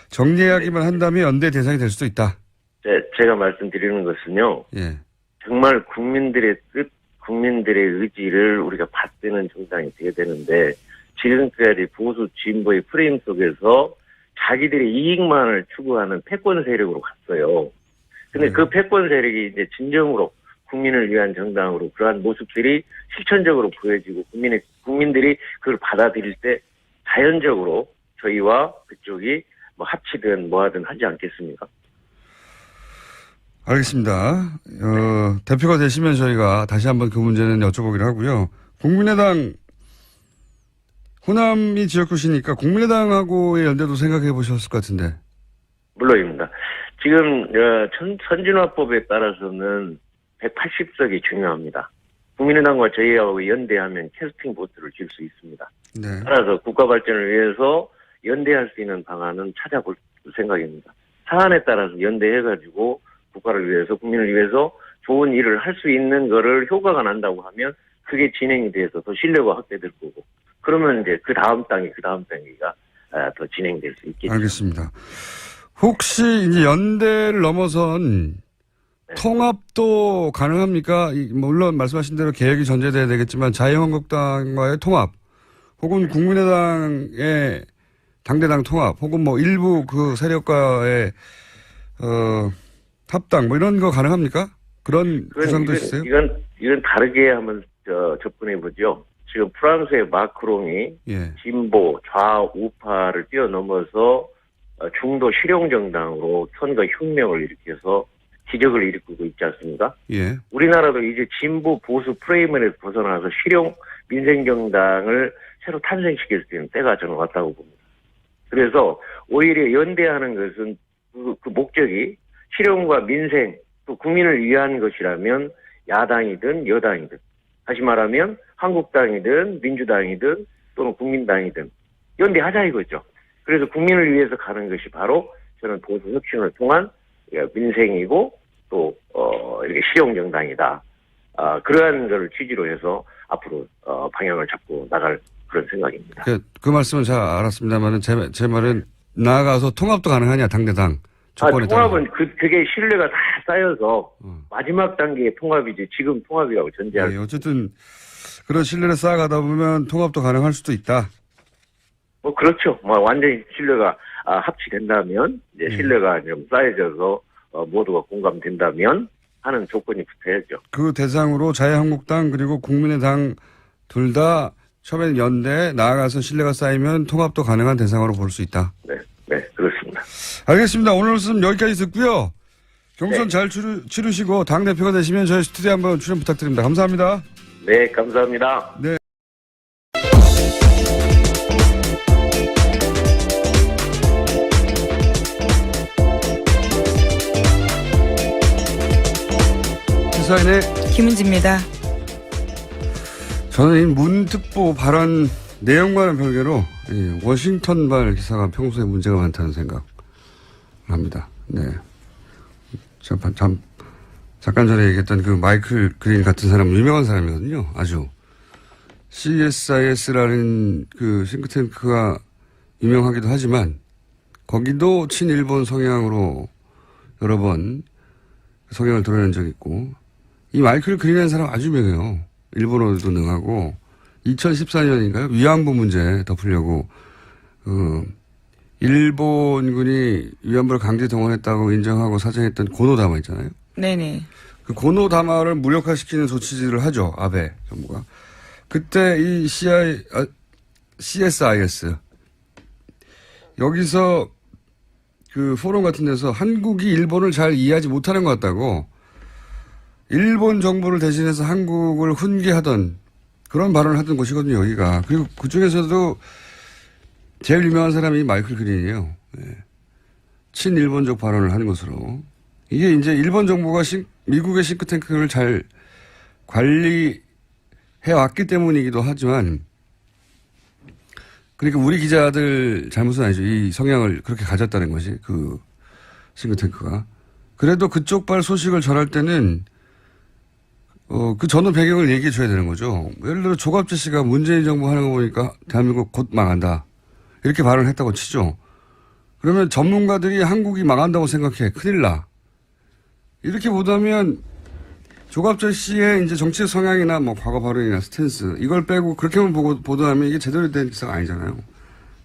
정리하기만 한다면 연대 대상이 될 수도 있다. 네, 제가 말씀드리는 것은요. 예. 정말 국민들의 뜻, 국민들의 의지를 우리가 받드는 정당이 돼야 되는데 지금까지 보수 진보의 프레임 속에서 자기들의 이익만을 추구하는 패권 세력으로 갔어요. 근데 그 패권 세력이 이제 진정으로 국민을 위한 정당으로 그러한 모습들이 실천적으로 보여지고 국민들이 그걸 받아들일 때 자연적으로 저희와 그쪽이 합치든 뭐하든 하지 않겠습니까? 알겠습니다. 대표가 되시면 저희가 다시 한번 그 문제는 여쭤보기로 하고요. 국민의당 호남이 지역구시니까 국민의당하고의 연대도 생각해 보셨을 것 같은데. 물론입니다. 지금 선진화법에 따라서는 180석이 중요합니다. 국민의당과 저희하고 연대하면 캐스팅 보트를 줄 수 있습니다. 네. 따라서 국가 발전을 위해서 연대할 수 있는 방안은 찾아볼 생각입니다. 사안에 따라서 연대해가지고 국가를 위해서 국민을 위해서 좋은 일을 할 수 있는 거를 효과가 난다고 하면 그게 진행이 돼서 더 신뢰가 확대될 거고 그러면 이제 그 다음 단계가 더 진행될 수 있겠죠. 알겠습니다. 혹시 이제 연대를 넘어선 네. 통합도 가능합니까? 물론 말씀하신 대로 계획이 전제돼야 되겠지만 자유한국당과의 통합 혹은 국민의당의 당대당 통합 혹은 일부 그 세력과의 합당 이런 거 가능합니까? 그런 구상도 있어요? 이건 다르게 한번 접근해 보죠. 지금 프랑스의 마크롱이 예. 진보 좌우파를 뛰어넘어서 중도 실용정당으로 선거 혁명을 일으켜서 기적을 일으키고 있지 않습니까? 예. 우리나라도 이제 진보 보수 프레임을 벗어나서 실용 민생정당을 새로 탄생시킬 수 있는 때가 저는 왔다고 봅니다. 그래서 오히려 연대하는 것은 그 목적이 실용과 민생 또 국민을 위한 것이라면 야당이든 여당이든 다시 말하면 한국당이든 민주당이든 또는 국민당이든 연대하자 이거죠. 그래서 국민을 위해서 가는 것이 바로 저는 보수 혁신을 통한 민생이고 또 이렇게 실용정당이다. 그러한 것을 취지로 해서 앞으로 방향을 잡고 나갈 그런 생각입니다. 그 말씀은 잘 알았습니다만은 제 말은 나아가서 통합도 가능하냐 당대당 조건에 따라서. 통합은 그게 신뢰가 다 쌓여서 마지막 단계의 통합이지 지금 통합이라고 전제할. 네, 어쨌든 그런 신뢰를 쌓아가다 보면 통합도 가능할 수도 있다. 그렇죠. 완전히 신뢰가 합치된다면 이제 신뢰가 좀 쌓여져서 모두가 공감된다면 하는 조건이 붙어야죠. 그 대상으로 자유한국당 그리고 국민의당 둘 다 처음에는 연대 나아가서 신뢰가 쌓이면 통합도 가능한 대상으로 볼 수 있다. 네, 그렇습니다. 알겠습니다. 오늘 말씀 여기까지 듣고요. 경선 네. 잘 치르시고 당대표가 되시면 저희 스튜디오에 한번 출연 부탁드립니다. 감사합니다. 네, 감사합니다. 네. 시사인의 김은지입니다. 저는 이 문특보 발언 내용과는 별개로 워싱턴발 기사가 평소에 문제가 많다는 생각을 합니다. 네. 잠깐 전에 얘기했던 그 마이클 그린 같은 사람은 유명한 사람이거든요. 아주. CSIS라는 그 싱크탱크가 유명하기도 하지만 거기도 친일본 성향으로 여러 번 성향을 드러낸 적이 있고 이 마이클 그린이라는 사람 아주 유명해요. 일본어도 능하고 2014년인가요? 위안부 문제 덮으려고 일본군이 위안부를 강제 동원했다고 인정하고 사정했던 고노다마 있잖아요. 네네. 그 고노다마를 무력화시키는 조치들을 하죠. 아베 정부가. 그때 이 CSIS 여기서 그 포럼 같은 데서 한국이 일본을 잘 이해하지 못하는 것 같다고 일본 정부를 대신해서 한국을 훈계하던 그런 발언을 하던 곳이거든요, 여기가. 그리고 그 중에서도 제일 유명한 사람이 마이클 그린이에요. 네. 친일본적 발언을 한 것으로. 이게 이제 일본 정부가 미국의 싱크탱크를 잘 관리해 왔기 때문이기도 하지만, 그러니까 우리 기자들 잘못은 아니죠. 이 성향을 그렇게 가졌다는 것이 그 싱크탱크가. 그래도 그쪽 발 소식을 전할 때는 그 전후 배경을 얘기해 줘야 되는 거죠. 예를 들어 조갑재 씨가 문재인 정부 하는 거 보니까 대한민국 곧 망한다. 이렇게 발언을 했다고 치죠. 그러면 전문가들이 한국이 망한다고 생각해. 큰일 나. 이렇게 보다면 조갑재 씨의 이제 정치적 성향이나 뭐 과거 발언이나 스탠스 이걸 빼고 그렇게만 보도하면 이게 제대로 된 기사가 아니잖아요.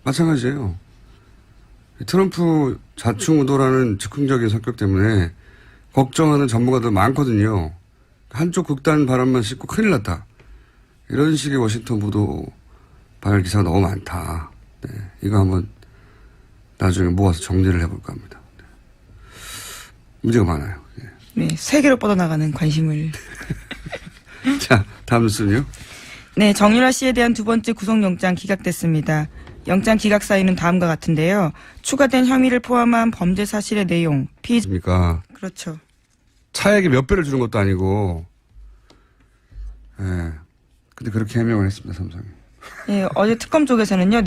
마찬가지예요. 트럼프 좌충우돌하는 즉흥적인 성격 때문에 걱정하는 전문가들 많거든요. 한쪽 극단 발언만 싣고 큰일 났다. 이런 식의 워싱턴 보도 발언 기사가 너무 많다. 네, 이거 한번 나중에 모아서 정리를 해볼까 합니다. 네. 문제가 많아요. 네. 네, 세계로 뻗어나가는 관심을. 자, 다음 뉴스는요. 네, 정유라 씨에 대한 두 번째 구속영장 기각됐습니다. 영장 기각 사유는 다음과 같은데요. 추가된 혐의를 포함한 범죄 사실의 내용, 그러니까 그렇죠. 차액의 몇 배를 주는 것도 아니고, 예. 네. 근데 그렇게 해명을 했습니다, 삼성이. 예, 어제 특검 쪽에서는요,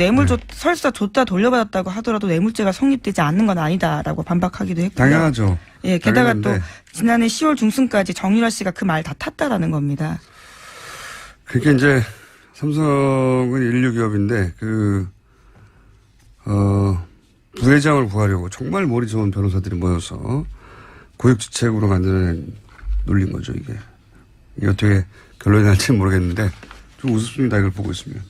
설사 줬다 돌려받았다고 하더라도 뇌물죄가 성립되지 않는 건 아니다라고 반박하기도 했고요. 당연하죠. 예, 게다가 당연한데. 또 지난해 10월 중순까지 정유라 씨가 그 말 다 탔다라는 겁니다. 그게 이제 삼성은 인류 기업인데 부회장을 구하려고 정말 머리 좋은 변호사들이 모여서 고육지책으로 만드는 놀린 거죠, 이게. 이게 어떻게 결론이 날지는 모르겠는데 좀 우습습니다, 이걸 보고 있으면.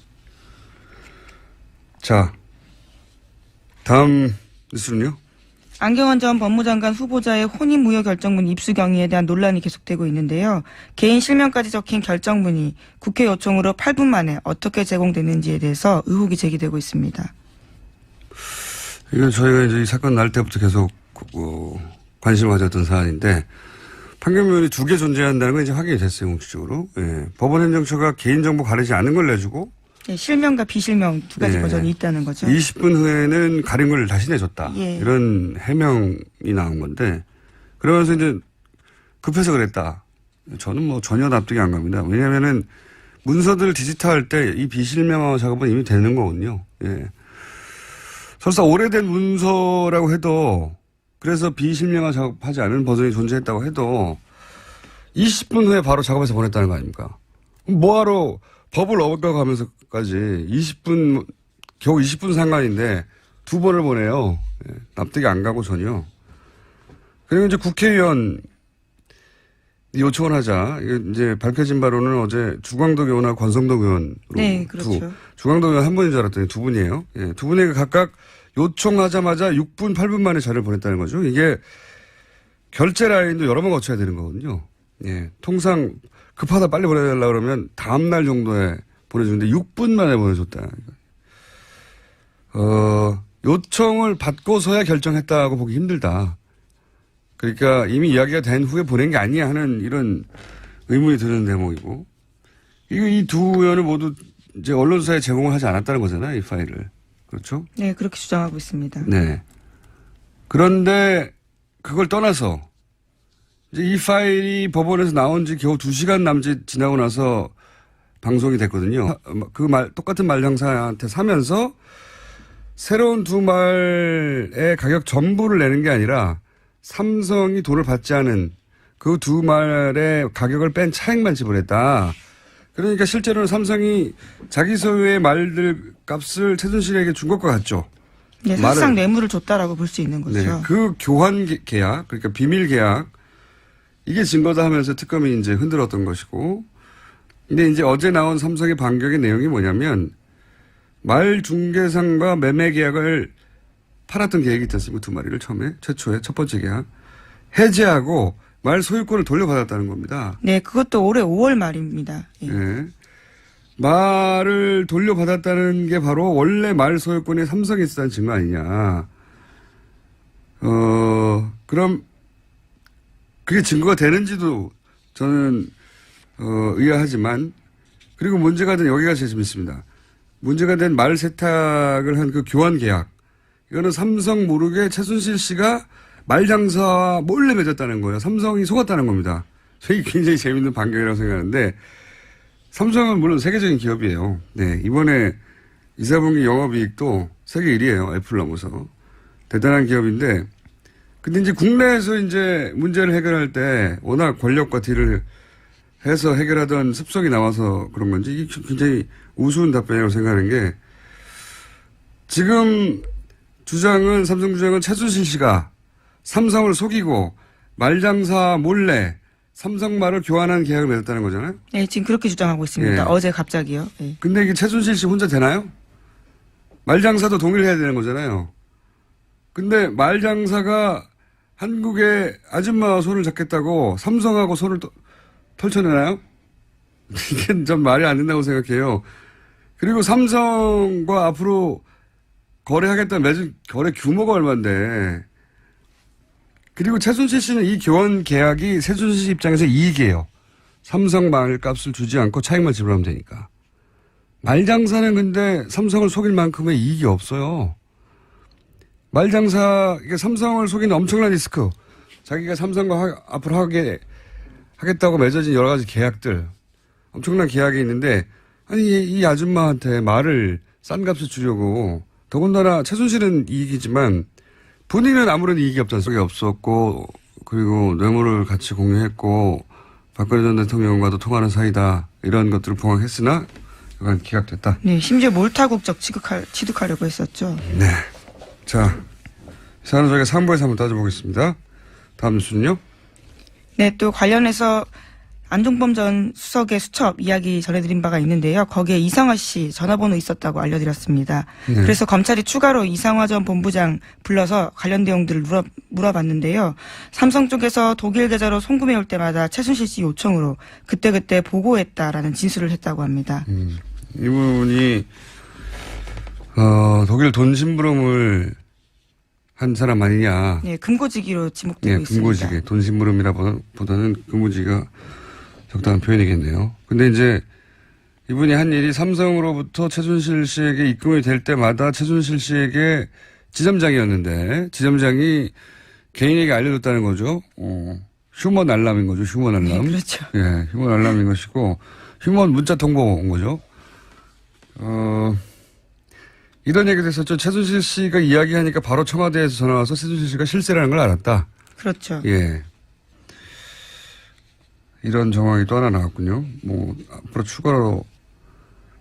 자, 다음 뉴스는요? 안경원 전 법무장관 후보자의 혼인무효 결정문 입수 경위에 대한 논란이 계속되고 있는데요. 개인 실명까지 적힌 결정문이 국회 요청으로 8분 만에 어떻게 제공됐는지에 대해서 의혹이 제기되고 있습니다. 이건 저희가 이제 이 사건 날 때부터 계속 관심을 가졌던 사안인데 판결문이 두 개 존재한다는 건 이제 확인이 됐어요, 공식적으로. 예. 법원행정처가 개인정보 가리지 않은 걸 내주고 예, 실명과 비실명 두 가지 버전이 있다는 거죠. 20분 후에는 가린 걸 다시 내줬다. 예. 이런 해명이 나온 건데 그러면서 이제 급해서 그랬다. 저는 뭐 전혀 납득이 안 갑니다. 왜냐하면은 문서들 디지털할 때 이 비실명화 작업은 이미 되는 거거든요. 예. 설사 오래된 문서라고 해도 그래서 비실명화 작업하지 않은 버전이 존재했다고 해도 20분 후에 바로 작업해서 보냈다는 거 아닙니까? 뭐하러 법을 어겨가면서까지 20분, 겨우 20분 상관인데 두 번을 보내요. 예, 납득이 안 가고 전혀. 그리고 이제 국회의원 요청을 하자. 이제 밝혀진 바로는 어제 주광덕 의원과 권성덕 의원으로. 네, 그렇죠. 주광덕 의원 한 분인 줄 알았더니 두 분이에요. 예, 두 분에게 각각 요청하자마자 6분, 8분 만에 자료를 보냈다는 거죠. 이게 결제 라인도 여러 번 거쳐야 되는 거거든요. 예, 통상 급하다 빨리 보내달라 그러면 다음날 정도에 보내주는데 6분 만에 보내줬다. 요청을 받고서야 결정했다고 보기 힘들다. 그러니까 이미 이야기가 된 후에 보낸 게 아니야 하는 이런 의문이 드는 대목이고. 이 두 의원을 모두 이제 언론사에 제공을 하지 않았다는 거잖아요, 이 파일을. 그렇죠? 네, 그렇게 주장하고 있습니다. 네. 그런데 그걸 떠나서 이제 이 파일이 법원에서 나온 지 겨우 2시간 남짓 지나고 나서 방송이 됐거든요. 똑같은 말 형사한테 사면서 새로운 두 말의 가격 전부를 내는 게 아니라 삼성이 돈을 받지 않은 그 두 말의 가격을 뺀 차액만 지불했다. 그러니까 실제로는 삼성이 자기 소유의 말들 값을 최순실에게 준 것과 같죠. 네, 사실상 뇌물을 줬다라고 볼 수 있는 거죠. 네, 그 교환 계약, 그러니까 비밀 계약, 이게 증거다 하면서 특검이 이제 흔들었던 것이고, 근데 이제 어제 나온 삼성의 반격의 내용이 뭐냐면, 말 중개상과 매매 계약을 팔았던 계획이 있지 않습니까? 두 마리를 최초에 첫 번째 계약. 해지하고 말 소유권을 돌려받았다는 겁니다. 네, 그것도 올해 5월 말입니다. 예. 네. 말을 돌려받았다는 게 바로 원래 말 소유권이 삼성에 있었다는 증거 아니냐. 그럼 그게 증거가 되는지도 저는 의아하지만, 그리고 문제가 된 여기가 제일 재밌습니다. 문제가 된 말 세탁을 한 그 교환 계약. 이거는 삼성 모르게 최순실 씨가 말장사와 몰래 맺었다는 거예요. 삼성이 속았다는 겁니다. 저희 굉장히 재밌는 반경이라고 생각하는데 삼성은 물론 세계적인 기업이에요. 네, 이번에 2, 4분기 영업이익도 세계 1위예요. 애플 넘어서. 대단한 기업인데 근데 이제 국내에서 이제 문제를 해결할 때 워낙 권력과 딜을 해서 해결하던 습성이 나와서 그런 건지 이게 굉장히 우스운 답변이라고 생각하는 게 지금 삼성 주장은 최순실 씨가 삼성을 속이고 말장사 몰래 삼성 말을 교환한 계약을 맺었다는 거잖아요. 네, 지금 그렇게 주장하고 있습니다. 예. 어제 갑자기요. 네. 근데 이게 최순실 씨 혼자 되나요? 말장사도 동일해야 되는 거잖아요. 근데 말장사가 한국의 아줌마와 손을 잡겠다고 삼성하고 손을 펼쳐내나요? 이게 좀 말이 안 된다고 생각해요. 그리고 삼성과 앞으로 거래하겠다는 맺은 거래 규모가 얼마인데 그리고 최순실 씨는 이 교환 계약이 최순실 씨 입장에서 이익이에요. 삼성 말값을 주지 않고 차익만 지불하면 되니까. 말장사는 근데 삼성을 속일 만큼의 이익이 없어요. 말장사, 이게 삼성을 속이는 엄청난 리스크. 자기가 삼성과 앞으로 하겠다고 맺어진 여러 가지 계약들. 엄청난 계약이 있는데, 아니, 이 아줌마한테 말을 싼 값에 주려고, 더군다나 최순실은 이익이지만, 본인은 아무런 이익이 없잖아요. 속에 없었고, 그리고 뇌물을 같이 공유했고, 박근혜 전 대통령과도 통하는 사이다. 이런 것들을 봉합했으나, 약간 기각됐다. 네, 심지어 몰타국적 취득하려고 했었죠. 네. 자, 이 사안은 저희가 3부에서 한번 따져보겠습니다. 다음 뉴스는요? 네, 또 관련해서 안종범 전 수석의 수첩 이야기 전해드린 바가 있는데요. 거기에 이상화 씨 전화번호 있었다고 알려드렸습니다. 네. 그래서 검찰이 추가로 이상화 전 본부장 불러서 관련 내용들을 물어봤는데요. 삼성 쪽에서 독일 계좌로 송금해 올 때마다 최순실 씨 요청으로 그때그때 보고했다라는 진술을 했다고 합니다. 이분이 독일 돈 심부름을 한 사람 아니냐. 네, 금고지기로 지목되고 네, 있습니다. 금고지기. 돈 심부름이라보다는 금고지기가 적당한 표현이겠네요. 근데 이제 이분이 한 일이 삼성으로부터 최순실 씨에게 입금이 될 때마다 최순실 씨에게 지점장이었는데 지점장이 개인에게 알려줬다는 거죠. 휴먼 알람인 거죠. 휴먼 알람. 네, 그렇죠. 예, 휴먼 알람인 것이고 휴먼 문자 통보 온 거죠. 이런 얘기도 했었죠. 최순실 씨가 이야기하니까 바로 청와대에서 전화 와서 최순실 씨가 실세라는 걸 알았다. 그렇죠. 예. 이런 정황이 또 하나 나왔군요. 뭐, 앞으로 추가로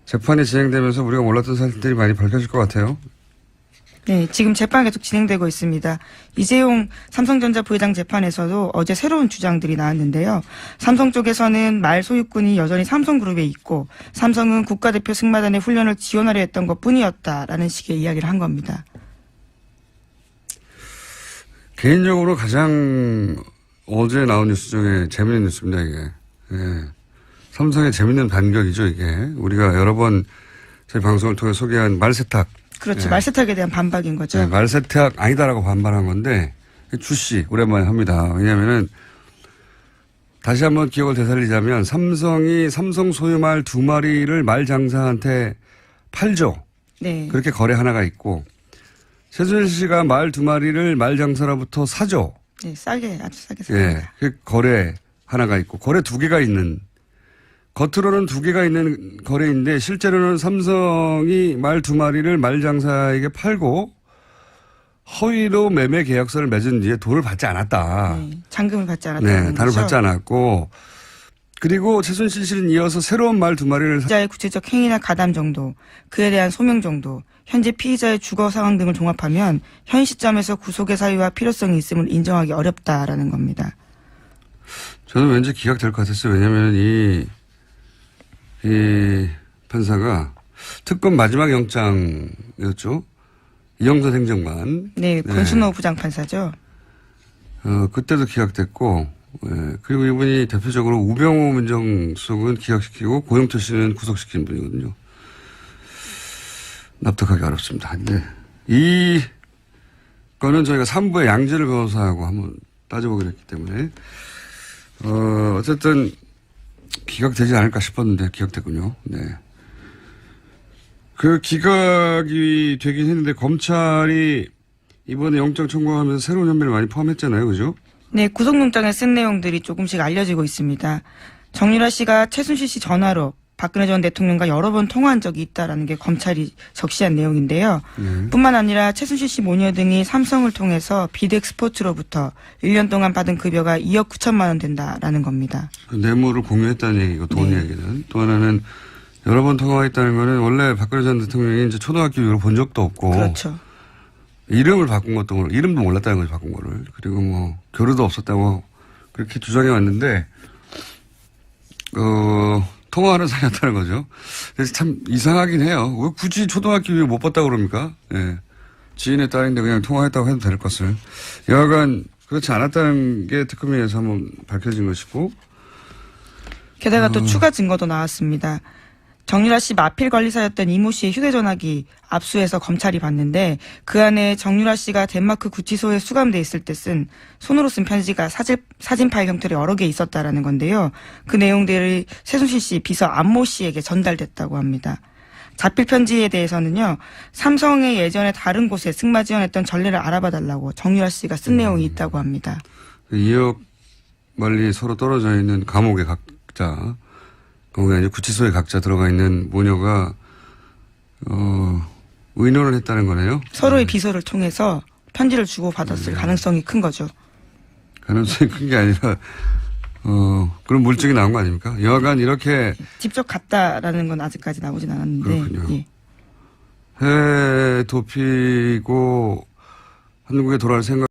재판이 진행되면서 우리가 몰랐던 사실들이 많이 밝혀질 것 같아요. 네, 지금 재판 계속 진행되고 있습니다. 이재용 삼성전자 부회장 재판에서도 어제 새로운 주장들이 나왔는데요. 삼성 쪽에서는 말 소유권이 여전히 삼성그룹에 있고 삼성은 국가대표 승마단의 훈련을 지원하려 했던 것뿐이었다라는 식의 이야기를 한 겁니다. 개인적으로 가장 어제 나온 뉴스 중에 재밌는 뉴스입니다, 이게. 예. 삼성의 재밌는 반격이죠, 이게. 우리가 여러 번 저희 방송을 통해 소개한 말세탁. 그렇죠. 예. 말세탁에 대한 반박인 거죠. 네, 말세탁 아니다라고 반발한 건데 주씨 오랜만에 합니다. 왜냐하면은 다시 한번 기억을 되살리자면 삼성이 삼성 소유 말 2마리를 말장사한테 팔죠. 네. 그렇게 거래 하나가 있고 최순실 씨가 말 2마리를 말장사로부터 사죠. 네, 싸게 아주 싸게 예, 삽니다. 그 거래 하나가 있고 거래 2개가 있는 겉으로는 2개가 있는 거래인데 실제로는 삼성이 말 2마리를 말장사에게 팔고 허위로 매매 계약서를 맺은 뒤에 돈을 받지 않았다. 네, 잔금을 받지 않았다는 네, 단을 거죠. 받지 않았고 그리고 최순실 씨는 이어서 새로운 말 2마리를 피의자의 구체적 행위나 가담 정도, 그에 대한 소명 정도, 현재 피의자의 주거 상황 등을 종합하면 현 시점에서 구속의 사유와 필요성이 있음을 인정하기 어렵다라는 겁니다. 저는 왠지 기각될 것 같았어요. 왜냐하면 이 판사가 특검 마지막 영장이었죠. 이영선 행정관. 네, 권순호 부장판사죠. 그때도 기각됐고, 예, 그리고 이분이 대표적으로 우병우 민정수석은 기각시키고 고영철 씨는 구속시킨 분이거든요. 납득하기 어렵습니다. 근데 이 거는 저희가 3부에 양지열 변호사하고 한번 따져보기로 했기 때문에, 어쨌든 기각되지 않을까 싶었는데 기각됐군요. 네. 그 기각이 되긴 했는데 검찰이 이번에 영장 청구하면서 새로운 혐의를 많이 포함했잖아요. 그죠? 네, 구속영장에 쓴 내용들이 조금씩 알려지고 있습니다. 정유라 씨가 최순실 씨 전화로 박근혜 전 대통령과 여러 번 통화한 적이 있다라는 게 검찰이 적시한 내용인데요. 뿐만 아니라 최순실 씨 모녀 등이 삼성을 통해서 비덱스포츠로부터 1년 동안 받은 급여가 2억 9천만 원 된다라는 겁니다. 그 뇌물을 공유했다는 얘기고 돈 네. 얘기는. 또 하나는 여러 번 통화했다는 거는 원래 박근혜 전 대통령이 이제 초등학교 이후로 본 적도 없고. 그렇죠. 이름을 바꾼 것도 이름도 몰랐다는 거죠. 바꾼 거를. 그리고 뭐 교류도 없었다고 그렇게 주장해 왔는데 통화하는 사이였다는 거죠. 그래서 참 이상하긴 해요. 왜 굳이 초등학교 이후 못 봤다고 그럽니까? 예. 지인의 딸인데 그냥 통화했다고 해도 될 것을. 여하간 그렇지 않았다는 게 특검에 의해서 한번 밝혀진 것이고. 게다가 또 추가 증거도 나왔습니다. 정유라 씨 마필 관리사였던 이모 씨의 휴대전화기 압수해서 검찰이 봤는데 그 안에 정유라 씨가 덴마크 구치소에 수감돼 있을 때 쓴 손으로 쓴 편지가 사진 파일 형태로 여러 개 있었다라는 건데요. 그 내용들이 최순실 씨 비서 안모 씨에게 전달됐다고 합니다. 자필 편지에 대해서는요. 삼성의 예전에 다른 곳에 승마 지원했던 전례를 알아봐달라고 정유라 씨가 쓴 내용이 있다고 합니다. 2억 멀리 서로 떨어져 있는 감옥에 각자 거기에 이제 구치소에 각자 들어가 있는 모녀가 의논을 했다는 거네요. 서로의 비서를 통해서 편지를 주고 받았을 가능성이 큰 거죠. 가능성이 큰 게 아니라 그런 물증이 나온 거 아닙니까? 여하간 이렇게 직접 갔다라는 건 아직까지 나오진 않았는데. 그렇군요. 예. 해외 도피고 한국에 돌아올 생각